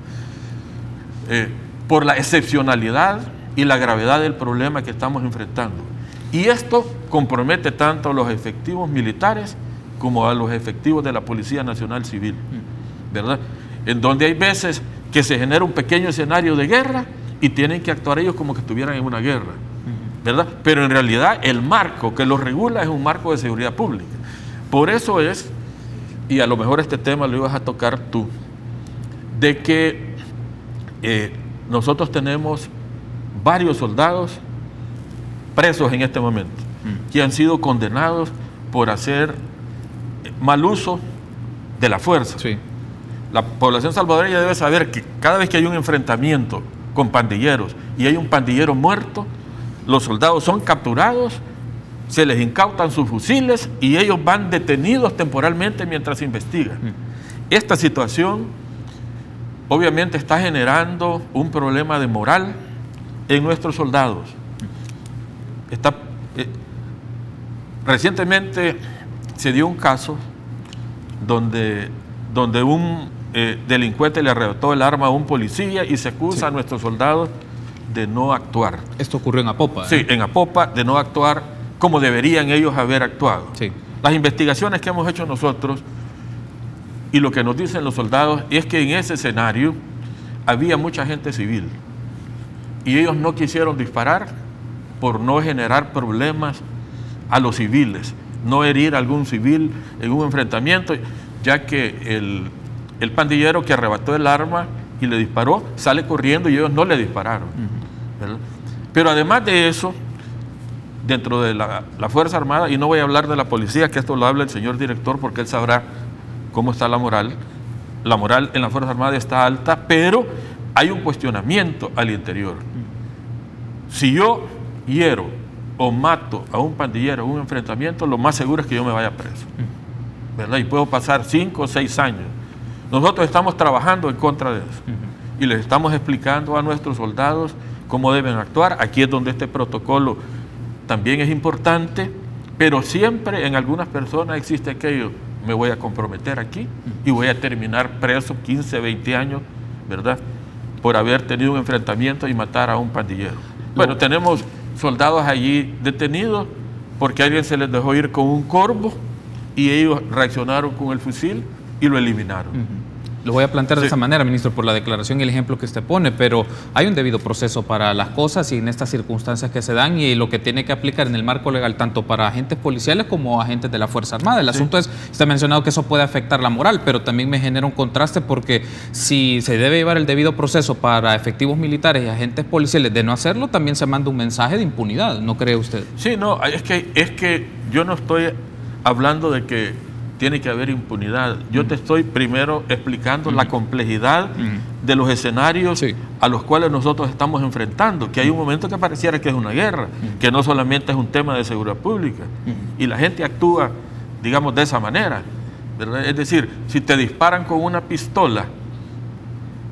Por la excepcionalidad y la gravedad del problema que estamos enfrentando. Y esto compromete tanto a los efectivos militares como a los efectivos de la Policía Nacional Civil, ¿verdad? En donde hay veces que se genera un pequeño escenario de guerra y tienen que actuar ellos como que estuvieran en una guerra, ¿verdad? Pero en realidad el marco que los regula es un marco de seguridad pública. Por eso es, y a lo mejor este tema lo ibas a tocar tú, de que nosotros tenemos varios soldados presos en este momento, que han sido condenados por hacer mal uso de la fuerza. Sí. La población salvadoreña debe saber que cada vez que hay un enfrentamiento con pandilleros y hay un pandillero muerto, los soldados son capturados, se les incautan sus fusiles y ellos van detenidos temporalmente mientras se investiga. Esta situación obviamente está generando un problema de moral en nuestros soldados. Recientemente se dio un caso donde un delincuente le arrebató el arma a un policía y se acusa a nuestros soldados de no actuar. Esto ocurrió en Apopa. Sí, en Apopa, de no actuar como deberían ellos haber actuado. Sí. Las investigaciones que hemos hecho nosotros y lo que nos dicen los soldados es que en ese escenario había mucha gente civil y ellos no quisieron disparar por no generar problemas a los civiles, no herir a algún civil en un enfrentamiento, ya que el pandillero que arrebató el arma y le disparó sale corriendo y ellos no le dispararon. ¿Verdad? Pero además de eso, dentro de la Fuerza Armada, y no voy a hablar de la policía, que esto lo habla el señor director porque él sabrá cómo está la moral en la Fuerza Armada está alta, pero hay un cuestionamiento al interior. Si yo hiero o mato a un pandillero en un enfrentamiento, lo más seguro es que yo me vaya preso, ¿verdad? Y puedo pasar 5 o 6 años. Nosotros estamos trabajando en contra de eso y les estamos explicando a nuestros soldados cómo deben actuar. Aquí es donde este protocolo también es importante, pero siempre en algunas personas existe aquello: me voy a comprometer aquí y voy a terminar preso 15, 20 años, ¿verdad?, por haber tenido un enfrentamiento y matar a un pandillero. Bueno, tenemos soldados allí detenidos porque a alguien se les dejó ir con un corvo y ellos reaccionaron con el fusil y lo eliminaron. Lo voy a plantear de esa manera, ministro, por la declaración y el ejemplo que usted pone, pero hay un debido proceso para las cosas y en estas circunstancias que se dan y lo que tiene que aplicar en el marco legal tanto para agentes policiales como agentes de la Fuerza Armada. El asunto es, usted ha mencionado que eso puede afectar la moral, pero también me genera un contraste porque si se debe llevar el debido proceso para efectivos militares y agentes policiales de no hacerlo, también se manda un mensaje de impunidad, ¿no cree usted? Sí, no, es que yo no estoy hablando de que tiene que haber impunidad. Yo te estoy primero explicando la complejidad de los escenarios a los cuales nosotros estamos enfrentando, que hay un momento que pareciera que es una guerra, que no solamente es un tema de seguridad pública, y la gente actúa, digamos, de esa manera, ¿verdad? Es decir, si te disparan con una pistola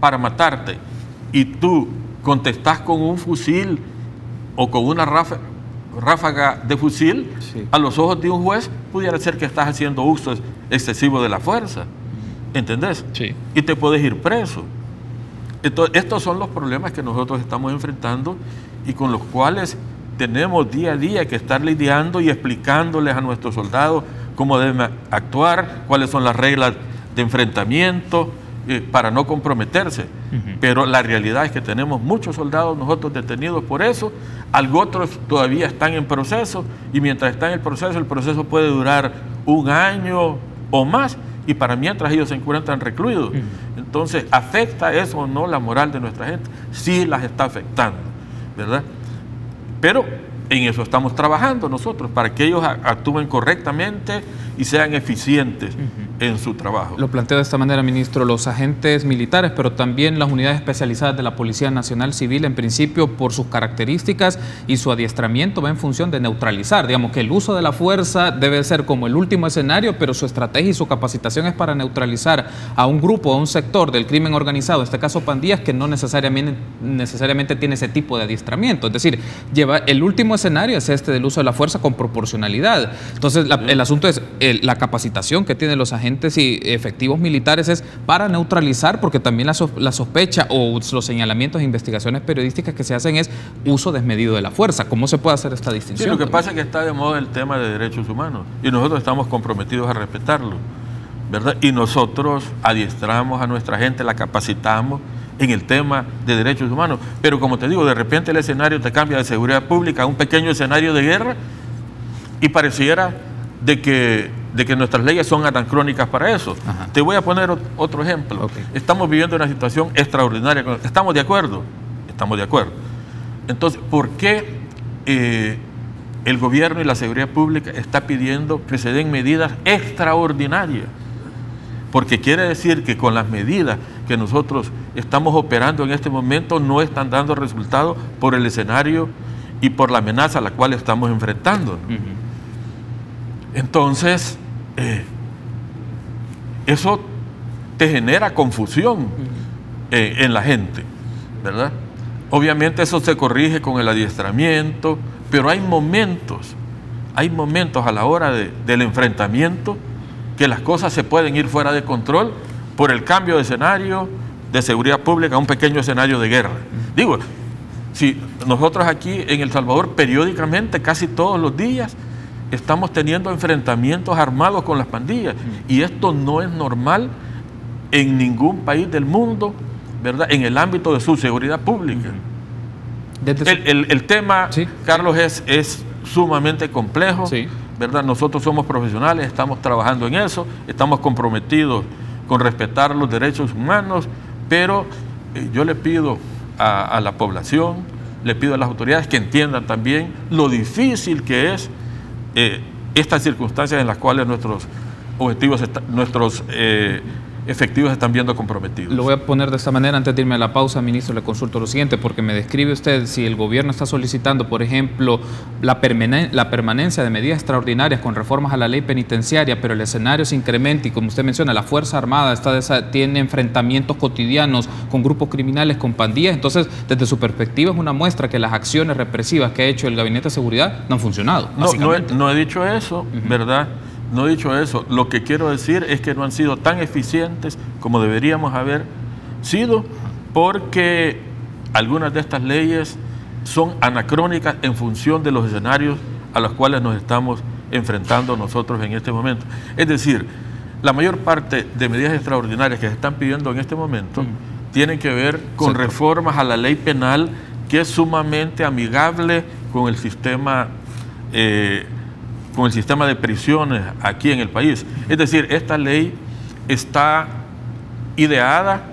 para matarte y tú contestás con un fusil o con una ráfaga de fusil, a los ojos de un juez pudiera ser que estás haciendo uso excesivo de la fuerza, ¿entendés? Sí. Y te puedes ir preso. Entonces, estos son los problemas que nosotros estamos enfrentando y con los cuales tenemos día a día que estar lidiando y explicándoles a nuestros soldados cómo deben actuar, cuáles son las reglas de enfrentamiento, para no comprometerse. Pero la realidad es que tenemos muchos soldados nosotros detenidos por eso, otros todavía están en proceso y mientras están en el proceso puede durar 1 año o más y para mientras ellos se encuentran recluidos. Entonces, ¿afecta eso o no la moral de nuestra gente? Sí las está afectando, ¿verdad? Pero en eso estamos trabajando nosotros, para que ellos actúen correctamente y sean eficientes en su trabajo. Lo planteo de esta manera, ministro: los agentes militares, pero también las unidades especializadas de la Policía Nacional Civil, en principio, por sus características y su adiestramiento, va en función de neutralizar. Digamos que el uso de la fuerza debe ser como el último escenario, pero su estrategia y su capacitación es para neutralizar a un grupo, a un sector del crimen organizado, en este caso pandillas, que no necesariamente tiene ese tipo de adiestramiento. Es decir, el último escenario es este del uso de la fuerza con proporcionalidad. Entonces, el asunto es la capacitación que tienen los agentes y efectivos militares es para neutralizar, porque también la sospecha o los señalamientos e investigaciones periodísticas que se hacen es uso desmedido de la fuerza. ¿Cómo se puede hacer esta distinción? Sí, lo que pasa es que está de moda el tema de derechos humanos y nosotros estamos comprometidos a respetarlo, ¿verdad? Y nosotros adiestramos a nuestra gente, la capacitamos en el tema de derechos humanos, pero como te digo, de repente el escenario te cambia de seguridad pública a un pequeño escenario de guerra y pareciera de que nuestras leyes son anacrónicas para eso. Te voy a poner otro ejemplo. Estamos viviendo una situación extraordinaria. ¿Estamos de acuerdo? Estamos de acuerdo. Entonces, ¿por qué el gobierno y la seguridad pública está pidiendo que se den medidas extraordinarias? Porque quiere decir que con las medidas que nosotros estamos operando en este momento no están dando resultados por el escenario y por la amenaza a la cual estamos enfrentando. Entonces, eso te genera confusión en la gente, ¿verdad? Obviamente eso se corrige con el adiestramiento, pero hay momentos a la hora del enfrentamiento que las cosas se pueden ir fuera de control por el cambio de escenario de seguridad pública a un pequeño escenario de guerra. Digo, si nosotros aquí en El Salvador periódicamente, casi todos los días, estamos teniendo enfrentamientos armados con las pandillas, y esto no es normal en ningún país del mundo, ¿verdad?, en el ámbito de su seguridad pública. El tema, sí, Carlos, es sumamente complejo, sí, ¿verdad? Nosotros somos profesionales, estamos trabajando en eso, estamos comprometidos con respetar los derechos humanos, pero yo le pido a la población, le pido a las autoridades que entiendan también lo difícil que es estas circunstancias en las cuales nuestros objetivos, nuestros efectivos están viendo comprometidos. Lo voy a poner de esta manera antes de irme a la pausa, ministro. Le consulto lo siguiente, porque me describe usted, si el gobierno está solicitando, por ejemplo, la permanencia de medidas extraordinarias con reformas a la ley penitenciaria, pero el escenario se incrementa y, como usted menciona, la Fuerza Armada tiene enfrentamientos cotidianos con grupos criminales, con pandillas. Entonces, desde su perspectiva, es una muestra que las acciones represivas que ha hecho el Gabinete de Seguridad no han funcionado. No he dicho eso, ¿verdad? No he dicho eso. Lo que quiero decir es que no han sido tan eficientes como deberíamos haber sido, porque algunas de estas leyes son anacrónicas en función de los escenarios a los cuales nos estamos enfrentando nosotros en este momento. Es decir, la mayor parte de medidas extraordinarias que se están pidiendo en este momento tienen que ver con reformas a la ley penal, que es sumamente amigable con el sistema de prisiones aquí en el país. Es decir, esta ley está ideada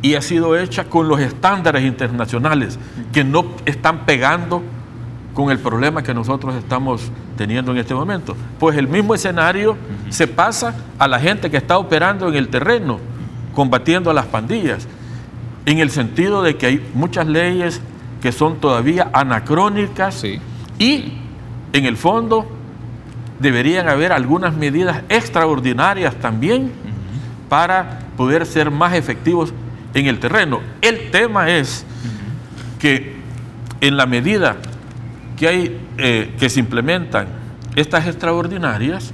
y ha sido hecha con los estándares internacionales que no están pegando con el problema que nosotros estamos teniendo en este momento. Pues el mismo escenario se pasa a la gente que está operando en el terreno, combatiendo a las pandillas, en el sentido de que hay muchas leyes que son todavía anacrónicas, sí, y en el fondo deberían haber algunas medidas extraordinarias también para poder ser más efectivos en el terreno. El tema es que en la medida que hay que se implementan estas extraordinarias,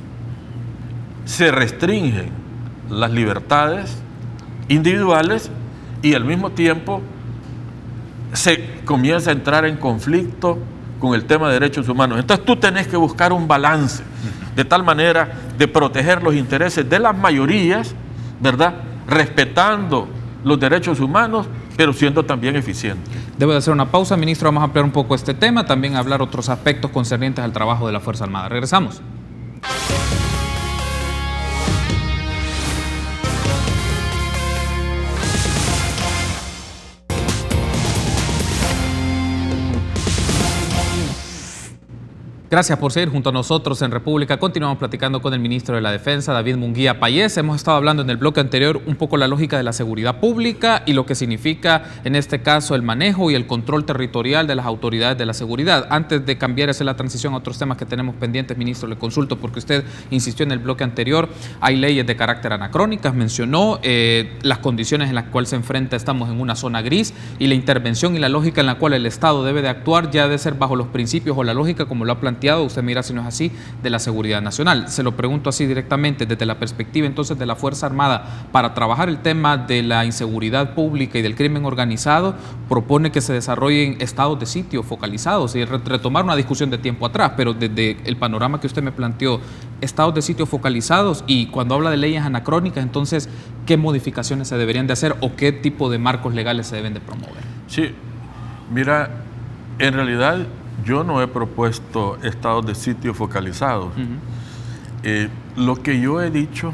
se restringen las libertades individuales y al mismo tiempo se comienza a entrar en conflicto con el tema de derechos humanos. Entonces tú tenés que buscar un balance de tal manera de proteger los intereses de las mayorías, ¿verdad?, respetando los derechos humanos, pero siendo también eficiente. Debo de hacer una pausa, ministro. Vamos a ampliar un poco este tema, también hablar otros aspectos concernientes al trabajo de la Fuerza Armada. Regresamos. Gracias por seguir junto a nosotros en República. Continuamos platicando con el ministro de la Defensa, David Munguía Payés. Hemos estado hablando en el bloque anterior un poco la lógica de la seguridad pública y lo que significa en este caso el manejo y el control territorial de las autoridades de la seguridad. Antes de cambiar hacia la transición a otros temas que tenemos pendientes, ministro, le consulto porque usted insistió en el bloque anterior, hay leyes de carácter anacrónicas, mencionó las condiciones en las cuales se enfrenta, estamos en una zona gris, y la intervención y la lógica en la cual el Estado debe de actuar ya debe ser bajo los principios o la lógica, como lo ha planteado, usted mira si no es así, de la seguridad nacional. Se lo pregunto así directamente, desde la perspectiva entonces de la Fuerza Armada, para trabajar el tema de la inseguridad pública y del crimen organizado, propone que se desarrollen estados de sitio focalizados y retomar una discusión de tiempo atrás, pero desde el panorama que usted me planteó, estados de sitio focalizados, y cuando habla de leyes anacrónicas, entonces, ¿qué modificaciones se deberían de hacer o qué tipo de marcos legales se deben de promover? Sí, mira, en realidad yo no he propuesto estados de sitio focalizados. Lo que yo he dicho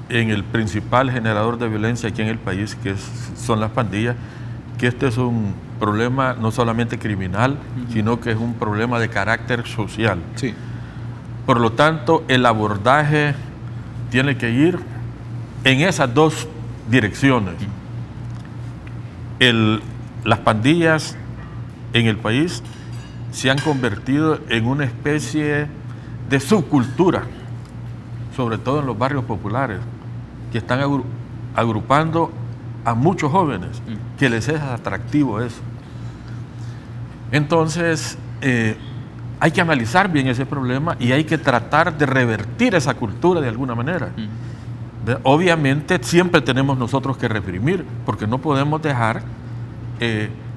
en el principal generador de violencia aquí en el país, que son las pandillas, que este es un problema no solamente criminal, sino que es un problema de carácter social. Sí. Por lo tanto, el abordaje tiene que ir en esas dos direcciones. Las pandillas en el país se han convertido en una especie de subcultura, sobre todo en los barrios populares, que están agrupando a muchos jóvenes, que les es atractivo eso. Entonces, hay que analizar bien ese problema y hay que tratar de revertir esa cultura de alguna manera. Obviamente, siempre tenemos nosotros que reprimir, porque no podemos dejar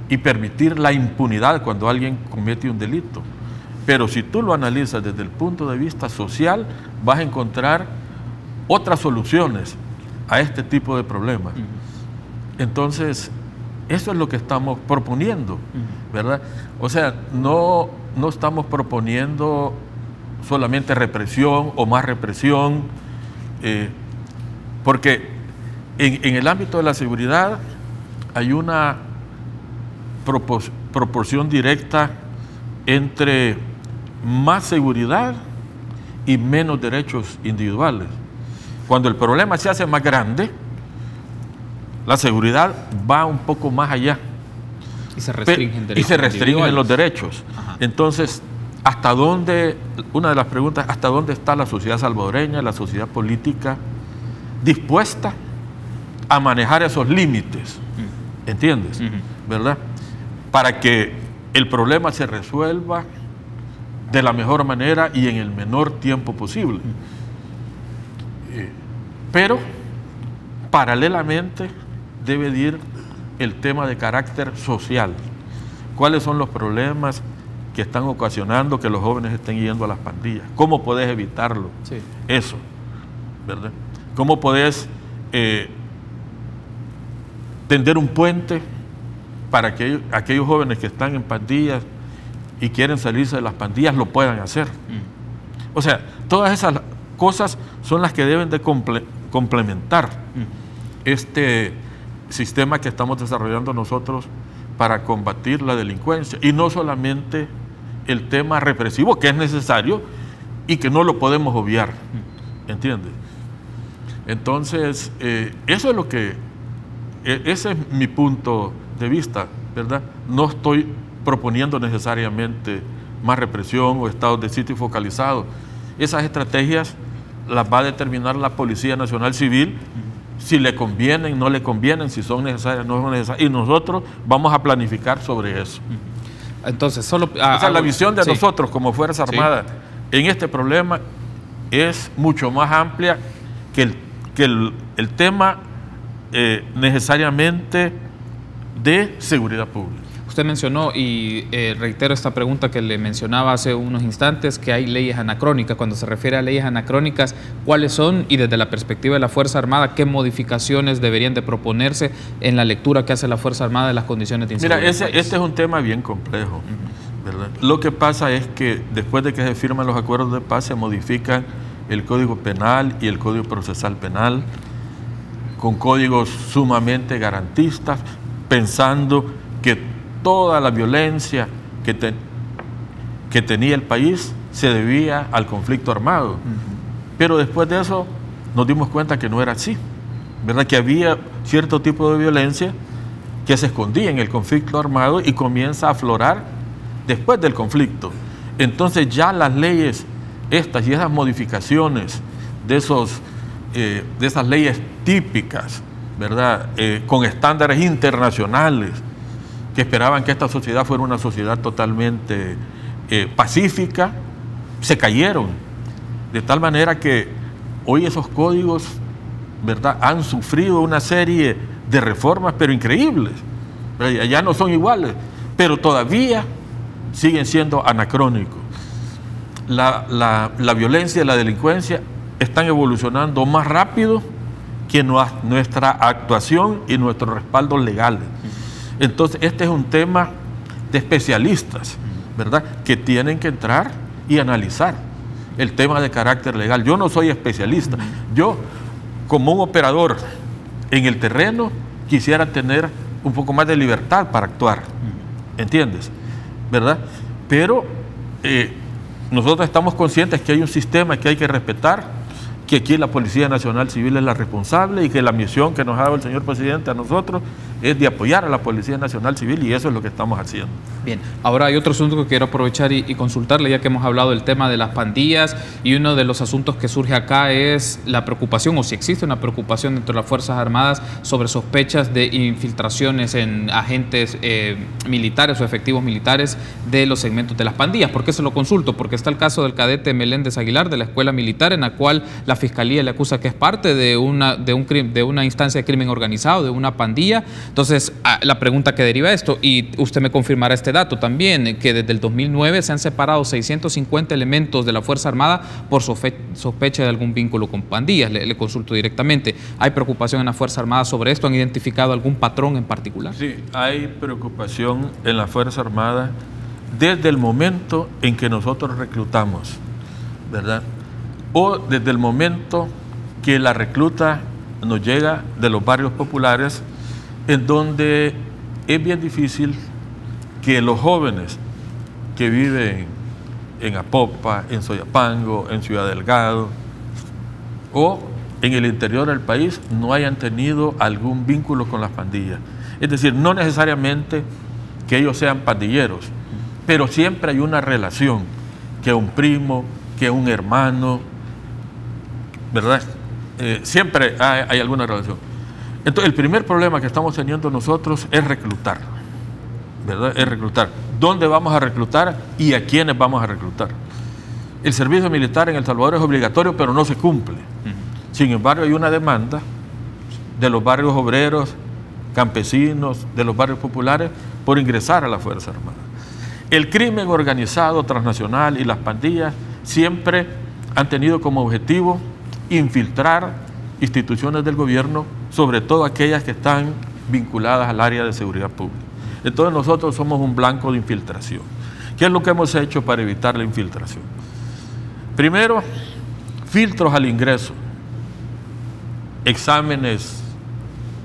y permitir la impunidad cuando alguien comete un delito. Pero si tú lo analizas desde el punto de vista social, vas a encontrar otras soluciones a este tipo de problemas. Entonces, eso es lo que estamos proponiendo, ¿verdad? O sea, no estamos proponiendo solamente represión o más represión, porque en el ámbito de la seguridad hay una proporción directa entre más seguridad y menos derechos individuales. Cuando el problema se hace más grande, la seguridad va un poco más allá. Y se restringen derechos. Y se restringen los derechos. Ajá. Entonces, ¿hasta dónde, una de las preguntas, hasta dónde está la sociedad salvadoreña, la sociedad política, dispuesta a manejar esos límites? ¿Entiendes? ¿Verdad? Para que el problema se resuelva de la mejor manera y en el menor tiempo posible. Pero, paralelamente, debe de ir el tema de carácter social. ¿Cuáles son los problemas que están ocasionando que los jóvenes estén yendo a las pandillas? ¿Cómo puedes evitarlo? Sí. Eso, ¿verdad? ¿Cómo puedes tender un puente para que aquellos jóvenes que están en pandillas y quieren salirse de las pandillas lo puedan hacer? O sea, todas esas cosas son las que deben de complementar este sistema que estamos desarrollando nosotros para combatir la delincuencia, y no solamente el tema represivo, que es necesario y que no lo podemos obviar, ¿entiendes? Entonces, eso es lo que, ese es mi punto de vista, ¿verdad? No estoy proponiendo necesariamente más represión o estados de sitio focalizados. Esas estrategias las va a determinar la Policía Nacional Civil, si le convienen, no le convienen, si son necesarias, no son necesarias, y nosotros vamos a planificar sobre eso. Entonces, solo... o sea, la visión de nosotros como Fuerza Armada en este problema es mucho más amplia que el tema necesariamente de seguridad pública. Usted mencionó, y reitero esta pregunta que le mencionaba hace unos instantes, que hay leyes anacrónicas. Cuando se refiere a leyes anacrónicas, ¿cuáles son? Y desde la perspectiva de la Fuerza Armada, ¿qué modificaciones deberían de proponerse en la lectura que hace la Fuerza Armada de las condiciones de inseguridad? Mira, este es un tema bien complejo, ¿verdad? Lo que pasa es que después de que se firman los acuerdos de paz, se modifican el Código Penal y el Código Procesal Penal, con códigos sumamente garantistas, pensando que toda la violencia que tenía el país se debía al conflicto armado. Pero después de eso nos dimos cuenta que no era así, ¿verdad? Que había cierto tipo de violencia que se escondía en el conflicto armado y comienza a aflorar después del conflicto. Entonces ya las leyes estas y esas modificaciones de esas leyes típicas, ¿verdad? Con estándares internacionales, que esperaban que esta sociedad fuera una sociedad totalmente pacífica, se cayeron. De tal manera que hoy esos códigos, ¿verdad?, han sufrido una serie de reformas, pero increíbles. Ya no son iguales, pero todavía siguen siendo anacrónicos. La violencia y la delincuencia están evolucionando más rápido que nuestra actuación y nuestros respaldos legales. Entonces, este es un tema de especialistas, ¿verdad?, que tienen que entrar y analizar el tema de carácter legal. Yo no soy especialista. Yo, como un operador en el terreno, quisiera tener un poco más de libertad para actuar, ¿entiendes?, ¿verdad? Pero nosotros estamos conscientes que hay un sistema que hay que respetar, que aquí la Policía Nacional Civil es la responsable y que la misión que nos ha dado el señor presidente a nosotros es de apoyar a la Policía Nacional Civil, y eso es lo que estamos haciendo. Bien, ahora hay otro asunto que quiero aprovechar y consultarle, ya que hemos hablado del tema de las pandillas, y uno de los asuntos que surge acá es la preocupación, o si existe una preocupación dentro de las Fuerzas Armadas sobre sospechas de infiltraciones en agentes militares o efectivos militares de los segmentos de las pandillas. ¿Por qué se lo consulto? Porque está el caso del cadete Meléndez Aguilar de la Escuela Militar, en la cual la Fiscalía le acusa que es parte de una instancia de crimen organizado, de una pandilla. Entonces, la pregunta que deriva esto, y usted me confirmará este dato también, que desde el 2009 se han separado 650 elementos de la Fuerza Armada por sospecha de algún vínculo con pandillas. Le consulto directamente. ¿Hay preocupación en la Fuerza Armada sobre esto? ¿Han identificado algún patrón en particular? Sí, hay preocupación en la Fuerza Armada desde el momento en que nosotros reclutamos, ¿verdad? O desde el momento que la recluta nos llega de los barrios populares, en donde es bien difícil que los jóvenes que viven en Apopa, en Soyapango, en Ciudad Delgado o en el interior del país no hayan tenido algún vínculo con las pandillas. Es decir, no necesariamente que ellos sean pandilleros, pero siempre hay una relación, que un primo, que un hermano, ¿verdad? Siempre hay alguna relación. Entonces, el primer problema que estamos teniendo nosotros es reclutar, ¿verdad? Es reclutar. ¿Dónde vamos a reclutar y a quiénes vamos a reclutar? El servicio militar en El Salvador es obligatorio, pero no se cumple. Sin embargo, hay una demanda de los barrios obreros, campesinos, de los barrios populares, por ingresar a la Fuerza Armada. El crimen organizado transnacional y las pandillas siempre han tenido como objetivo infiltrar instituciones del gobierno, sobre todo aquellas que están vinculadas al área de seguridad pública. Entonces nosotros somos un blanco de infiltración. ¿Qué es lo que hemos hecho para evitar la infiltración? Primero, filtros al ingreso, exámenes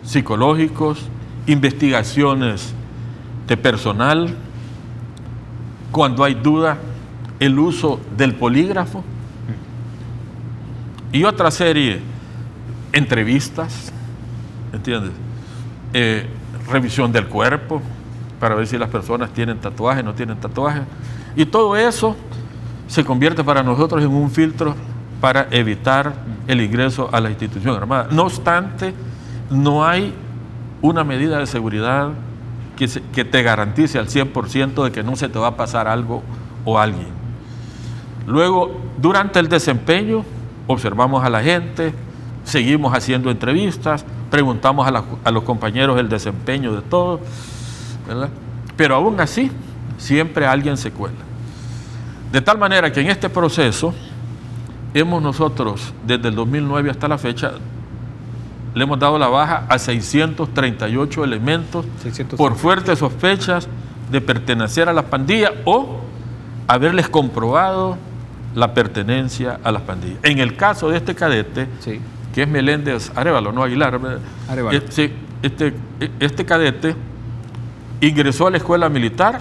psicológicos, investigaciones de personal, cuando hay duda, el uso del polígrafo y otra serie, entrevistas, ¿entiendes? Revisión del cuerpo para ver si las personas tienen tatuajes, no tienen tatuajes, y todo eso se convierte para nosotros en un filtro para evitar el ingreso a la institución armada. No obstante, no hay una medida de seguridad que te garantice al 100% de que no se te va a pasar algo o alguien. Luego, durante el desempeño, observamos a la gente, seguimos haciendo entrevistas, preguntamos a los compañeros el desempeño de todos, ¿verdad? Pero aún así, siempre alguien se cuela. De tal manera que en este proceso, hemos nosotros, desde el 2009 hasta la fecha, le hemos dado la baja a 638 elementos por fuertes sospechas de pertenecer a las pandillas o haberles comprobado la pertenencia a las pandillas. En el caso de este cadete, sí, que es Meléndez Arevalo, no Aguilar, Arevalo. Este cadete ingresó a la escuela militar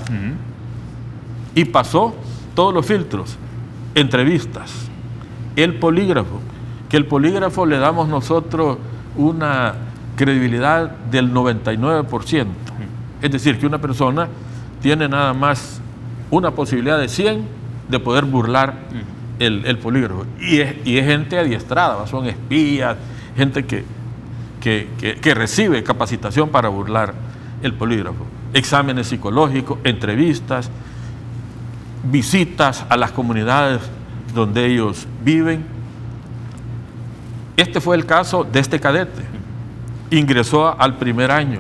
y pasó todos los filtros, entrevistas, el polígrafo, que el polígrafo le damos nosotros una credibilidad del 99%. Es decir, que una persona tiene nada más una posibilidad de 100 de poder burlar el polígrafo. Y es gente adiestrada, son espías, gente que recibe capacitación para burlar el polígrafo. Exámenes psicológicos, entrevistas, visitas a las comunidades donde ellos viven. Este fue el caso de este cadete. Ingresó al primer año.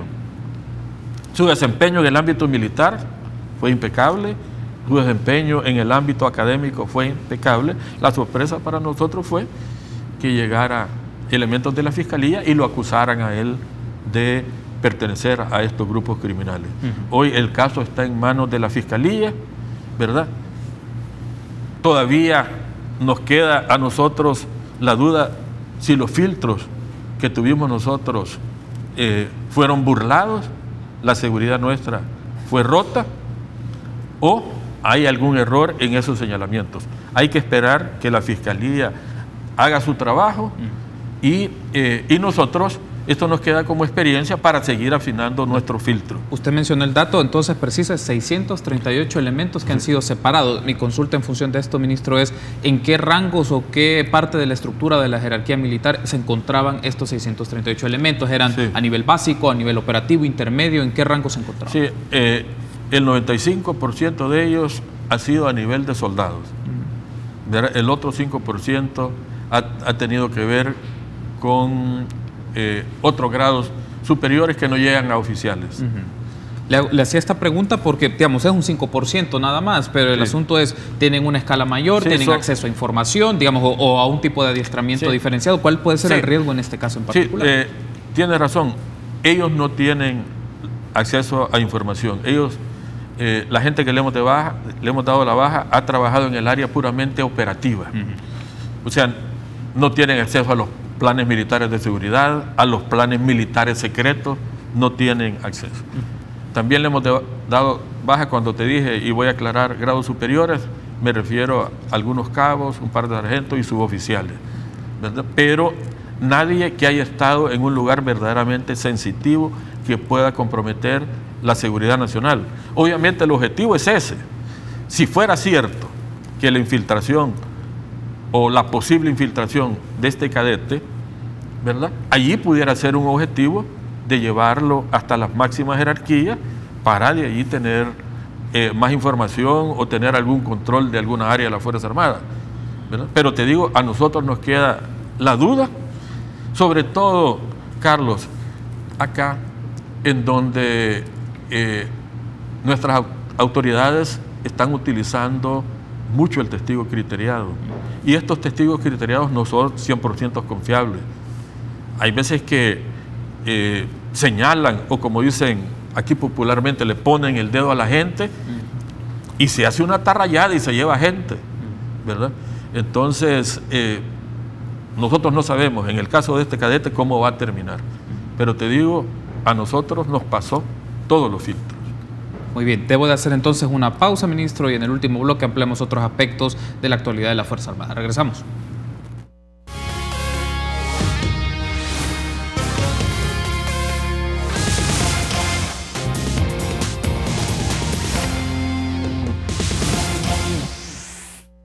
Su desempeño en el ámbito militar fue impecable, su desempeño en el ámbito académico fue impecable. La sorpresa para nosotros fue que llegara elementos de la Fiscalía y lo acusaran a él de pertenecer a estos grupos criminales. Hoy el caso está en manos de la Fiscalía, ¿verdad? Todavía nos queda a nosotros la duda si los filtros que tuvimos nosotros fueron burlados, la seguridad nuestra fue rota o hay algún error en esos señalamientos. Hay que esperar que la Fiscalía haga su trabajo y nosotros esto nos queda como experiencia para seguir afinando nuestro filtro. Usted mencionó el dato, entonces precisa 638 elementos que han sido separados. Mi consulta en función de esto, ministro, es ¿en qué rangos o qué parte de la estructura de la jerarquía militar se encontraban estos 638 elementos? ¿Eran a nivel básico, a nivel operativo, intermedio? ¿En qué rango se encontraban? Sí, el 95% de ellos ha sido a nivel de soldados. El otro 5% ha tenido que ver con otros grados superiores que no llegan a oficiales. Le hacía esta pregunta porque, digamos, es un 5% nada más, pero el asunto es, ¿tienen una escala mayor? ¿Tienen acceso a información, digamos, o a un tipo de adiestramiento diferenciado? ¿Cuál puede ser el riesgo en este caso en particular? Sí, tiene razón. Ellos no tienen acceso a información. Ellos, la gente que le hemos dado la baja, ha trabajado en el área puramente operativa. O sea, no tienen acceso a los planes militares de seguridad, a los planes militares secretos, no tienen acceso. También le hemos dado baja cuando te dije, y voy a aclarar, grados superiores, me refiero a algunos cabos, un par de sargentos y suboficiales, ¿verdad? Pero nadie que haya estado en un lugar verdaderamente sensitivo que pueda comprometer la seguridad nacional. Obviamente el objetivo es ese. Si fuera cierto que la infiltración o la posible infiltración de este cadete, ¿verdad?, allí pudiera ser un objetivo de llevarlo hasta las máximas jerarquías para de allí tener más información o tener algún control de alguna área de las Fuerzas Armadas, ¿verdad? Pero te digo, a nosotros nos queda la duda, sobre todo, Carlos, acá en donde nuestras autoridades están utilizando mucho el testigo criteriado. Y estos testigos criteriados no son 100% confiables. Hay veces que señalan, o como dicen aquí popularmente, le ponen el dedo a la gente y se hace una atarrayada y se lleva gente, ¿verdad? Entonces, nosotros no sabemos, en el caso de este cadete, cómo va a terminar. Pero te digo, a nosotros nos pasó todos los filtros. Muy bien, debo de hacer entonces una pausa, ministro, y en el último bloque ampliamos otros aspectos de la actualidad de la Fuerza Armada. Regresamos.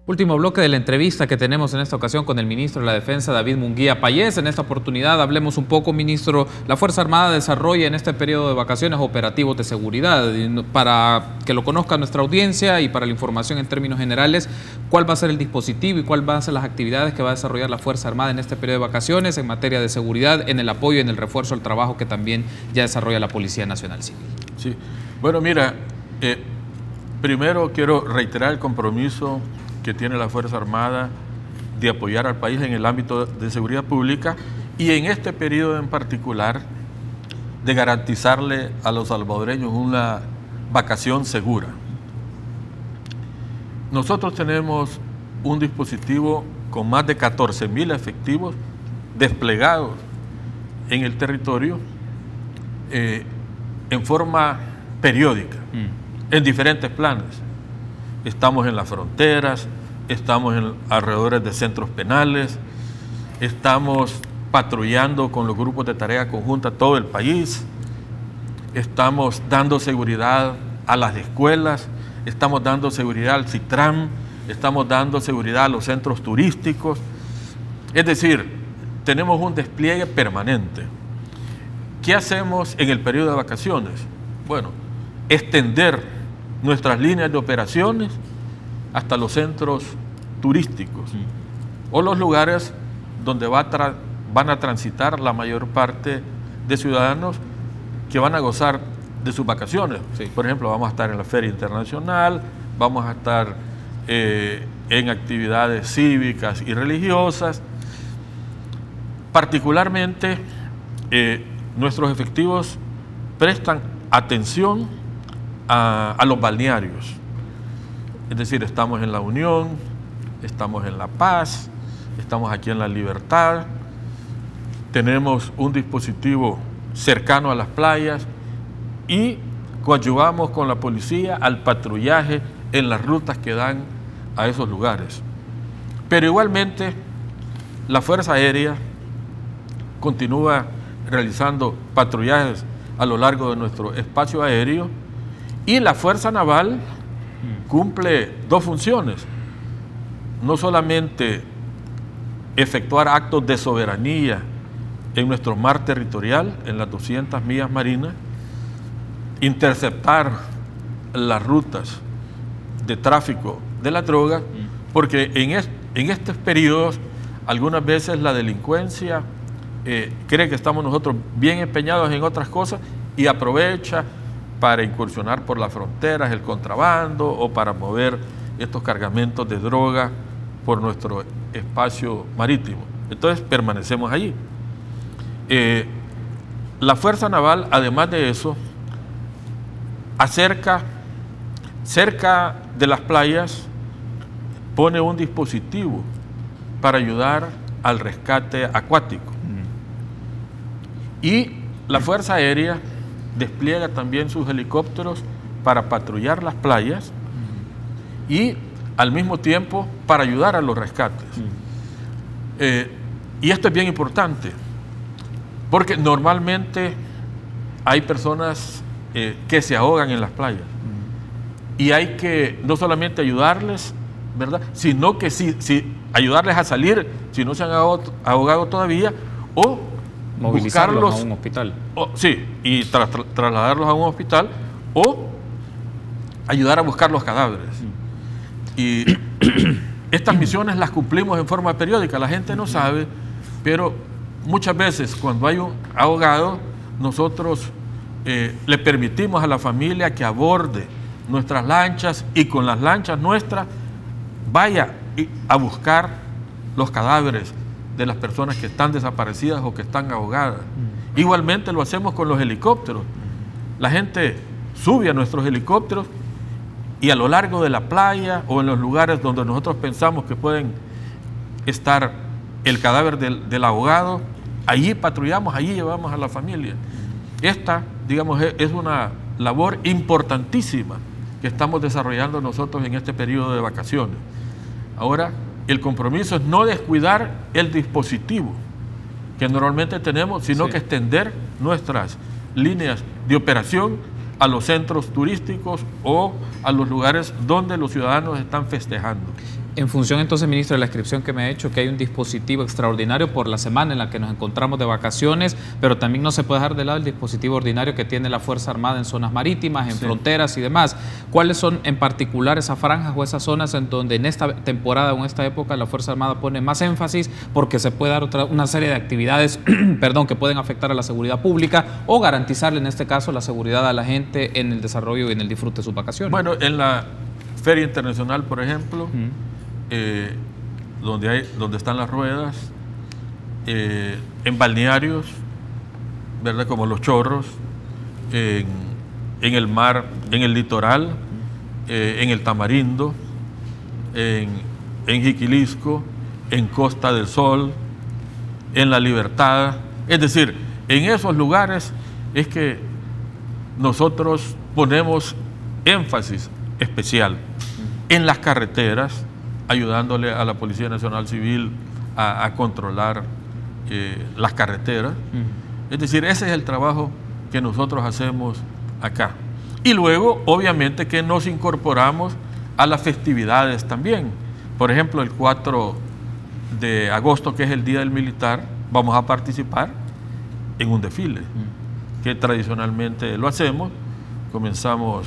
Último bloque de la entrevista que tenemos en esta ocasión con el ministro de la Defensa, David Munguía Payés. En esta oportunidad hablemos un poco, ministro. La Fuerza Armada desarrolla en este periodo de vacaciones operativos de seguridad. Para que lo conozca nuestra audiencia y para la información en términos generales, ¿cuál va a ser el dispositivo y cuál van a ser las actividades que va a desarrollar la Fuerza Armada en este periodo de vacaciones en materia de seguridad, en el apoyo y en el refuerzo al trabajo que también ya desarrolla la Policía Nacional Civil? Sí, bueno, mira, primero quiero reiterar el compromiso que tiene la Fuerza Armada de apoyar al país en el ámbito de seguridad pública y en este periodo en particular de garantizarle a los salvadoreños una vacación segura. Nosotros tenemos un dispositivo con más de 14,000 efectivos desplegados en el territorio en forma periódica, en diferentes planes. Estamos en las fronteras, estamos en alrededores de centros penales, estamos patrullando con los grupos de tarea conjunta todo el país, estamos dando seguridad a las escuelas, estamos dando seguridad al CITRAM, estamos dando seguridad a los centros turísticos. Es decir, tenemos un despliegue permanente. ¿Qué hacemos en el periodo de vacaciones? Bueno, extender nuestras líneas de operaciones hasta los centros turísticos o los lugares donde van a transitar la mayor parte de ciudadanos que van a gozar de sus vacaciones. Por ejemplo, vamos a estar en la Feria Internacional, vamos a estar en actividades cívicas y religiosas. Particularmente, nuestros efectivos prestan atención a los balnearios. Es decir, estamos en La Unión, estamos en La Paz, estamos aquí en La Libertad, tenemos un dispositivo cercano a las playas y coadyuvamos con la policía al patrullaje en las rutas que dan a esos lugares. Pero igualmente, la Fuerza Aérea continúa realizando patrullajes a lo largo de nuestro espacio aéreo, y la Fuerza Naval cumple dos funciones: no solamente efectuar actos de soberanía en nuestro mar territorial, en las 200 millas marinas, interceptar las rutas de tráfico de la droga, porque en estos periodos algunas veces la delincuencia cree que estamos nosotros bien empeñados en otras cosas y aprovecha para incursionar por las fronteras, el contrabando, o para mover estos cargamentos de droga por nuestro espacio marítimo. Entonces permanecemos allí. La Fuerza Naval, además de eso, cerca de las playas, pone un dispositivo para ayudar al rescate acuático. Y la Fuerza Aérea despliega también sus helicópteros para patrullar las playas y al mismo tiempo para ayudar a los rescates. Y esto es bien importante, porque normalmente hay personas que se ahogan en las playas, y hay que no solamente ayudarles, ¿verdad?, sino que ayudarles a salir si no se han ahogado todavía, o movilizarlos buscarlos a un hospital. Sí, y trasladarlos a un hospital, o ayudar a buscar los cadáveres. Y estas misiones las cumplimos en forma periódica. La gente no sabe, pero muchas veces cuando hay un ahogado, nosotros le permitimos a la familia que aborde nuestras lanchas, y con las lanchas nuestras vaya a buscar los cadáveres de las personas que están desaparecidas o que están ahogadas. Igualmente lo hacemos con los helicópteros. La gente sube a nuestros helicópteros y a lo largo de la playa o en los lugares donde nosotros pensamos que pueden estar el cadáver del ahogado, allí patrullamos, allí llevamos a la familia. Esta, digamos, es una labor importantísima que estamos desarrollando nosotros en este periodo de vacaciones. Ahora, el compromiso es no descuidar el dispositivo que normalmente tenemos, sino que extender nuestras líneas de operación a los centros turísticos o a los lugares donde los ciudadanos están festejando. En función entonces, ministro, de la descripción que me ha hecho, que hay un dispositivo extraordinario por la semana en la que nos encontramos de vacaciones, pero también no se puede dejar de lado el dispositivo ordinario que tiene la Fuerza Armada en zonas marítimas, en fronteras y demás. ¿Cuáles son en particular esas franjas o esas zonas en donde en esta temporada o en esta época la Fuerza Armada pone más énfasis, porque se puede dar una serie de actividades perdón, que pueden afectar a la seguridad pública o garantizarle en este caso la seguridad a la gente en el desarrollo y en el disfrute de sus vacaciones? Bueno, en la Feria Internacional, por ejemplo, donde están las ruedas, en balnearios, ¿verdad?, como Los Chorros, en el mar, en el litoral, en el Tamarindo, en Jiquilisco, en Costa del Sol, en La Libertad. Es decir, en esos lugares es que nosotros ponemos énfasis especial. En las carreteras, ayudándole a la Policía Nacional Civil a controlar las carreteras. Es decir, ese es el trabajo que nosotros hacemos acá. Y luego, obviamente, que nos incorporamos a las festividades también. Por ejemplo, el 4 de agosto, que es el Día del Militar, vamos a participar en un desfile, que tradicionalmente lo hacemos. Comenzamos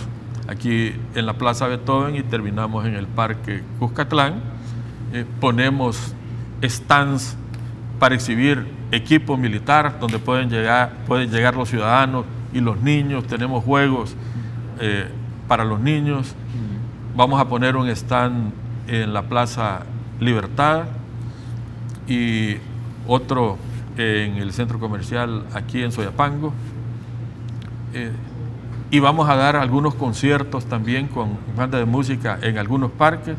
aquí en la Plaza Beethoven y terminamos en el Parque Cuscatlán. Ponemos stands para exhibir equipo militar donde pueden llegar los ciudadanos y los niños. Tenemos juegos para los niños. Vamos a poner un stand en la Plaza Libertad y otro en el centro comercial aquí en Soyapango. Y vamos a dar algunos conciertos también con banda de música en algunos parques.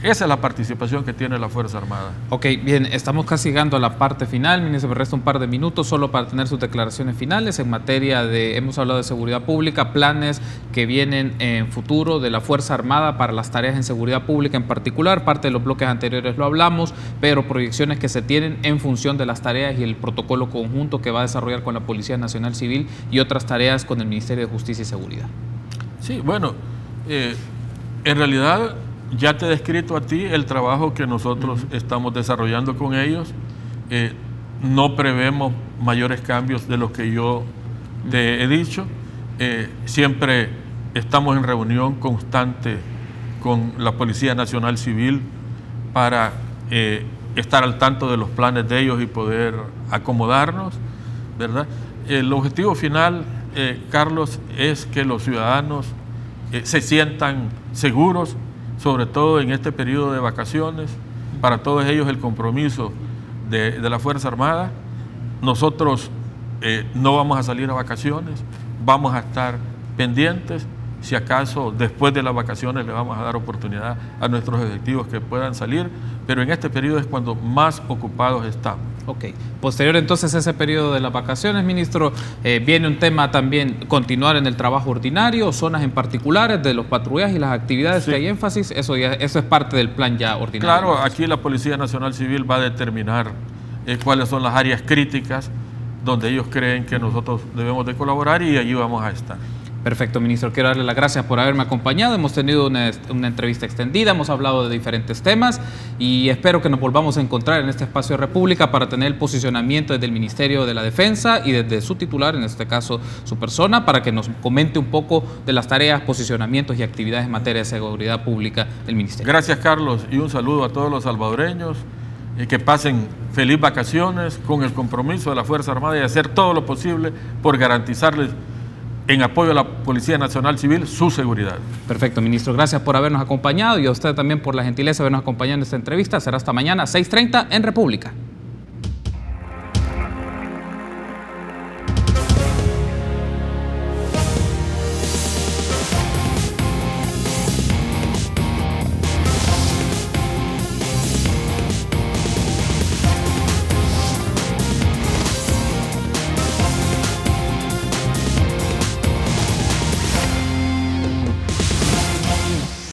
Esa es la participación que tiene la Fuerza Armada. Ok, bien, estamos casi llegando a la parte final, ministro, me resta un par de minutos solo para tener sus declaraciones finales en materia de, hemos hablado de seguridad pública, planes que vienen en futuro de la Fuerza Armada para las tareas en seguridad pública en particular, parte de los bloques anteriores lo hablamos, pero proyecciones que se tienen en función de las tareas y el protocolo conjunto que va a desarrollar con la Policía Nacional Civil y otras tareas con el Ministerio de Justicia y Seguridad. Sí, bueno, en realidad ya te he descrito a ti el trabajo que nosotros estamos desarrollando con ellos. No prevemos mayores cambios de los que yo te he dicho. Siempre estamos en reunión constante con la Policía Nacional Civil para estar al tanto de los planes de ellos y poder acomodarnos, ¿verdad? El objetivo final, Carlos, es que los ciudadanos se sientan seguros, sobre todo en este periodo de vacaciones. Para todos ellos el compromiso de la Fuerza Armada. Nosotros no vamos a salir a vacaciones, vamos a estar pendientes. Si acaso después de las vacaciones le vamos a dar oportunidad a nuestros efectivos que puedan salir, pero en este periodo es cuando más ocupados estamos. Ok. Posterior entonces a ese periodo de las vacaciones, ministro, viene un tema también, continuar en el trabajo ordinario, zonas en particulares de los patrullajes y las actividades que hay énfasis, eso es parte del plan ya ordinario. Claro, aquí la Policía Nacional Civil va a determinar cuáles son las áreas críticas donde ellos creen que nosotros debemos de colaborar y allí vamos a estar. Perfecto, ministro. Quiero darle las gracias por haberme acompañado. Hemos tenido una entrevista extendida, hemos hablado de diferentes temas y espero que nos volvamos a encontrar en este espacio de República para tener el posicionamiento desde el Ministerio de la Defensa y desde su titular, en este caso su persona, para que nos comente un poco de las tareas, posicionamientos y actividades en materia de seguridad pública del Ministerio. Gracias, Carlos, y un saludo a todos los salvadoreños. Que pasen feliz vacaciones con el compromiso de la Fuerza Armada y hacer todo lo posible por garantizarles, en apoyo a la Policía Nacional Civil, su seguridad. Perfecto, ministro. Gracias por habernos acompañado y a usted también por la gentileza de habernos acompañado en esta entrevista. Será hasta mañana, 6:30 en República.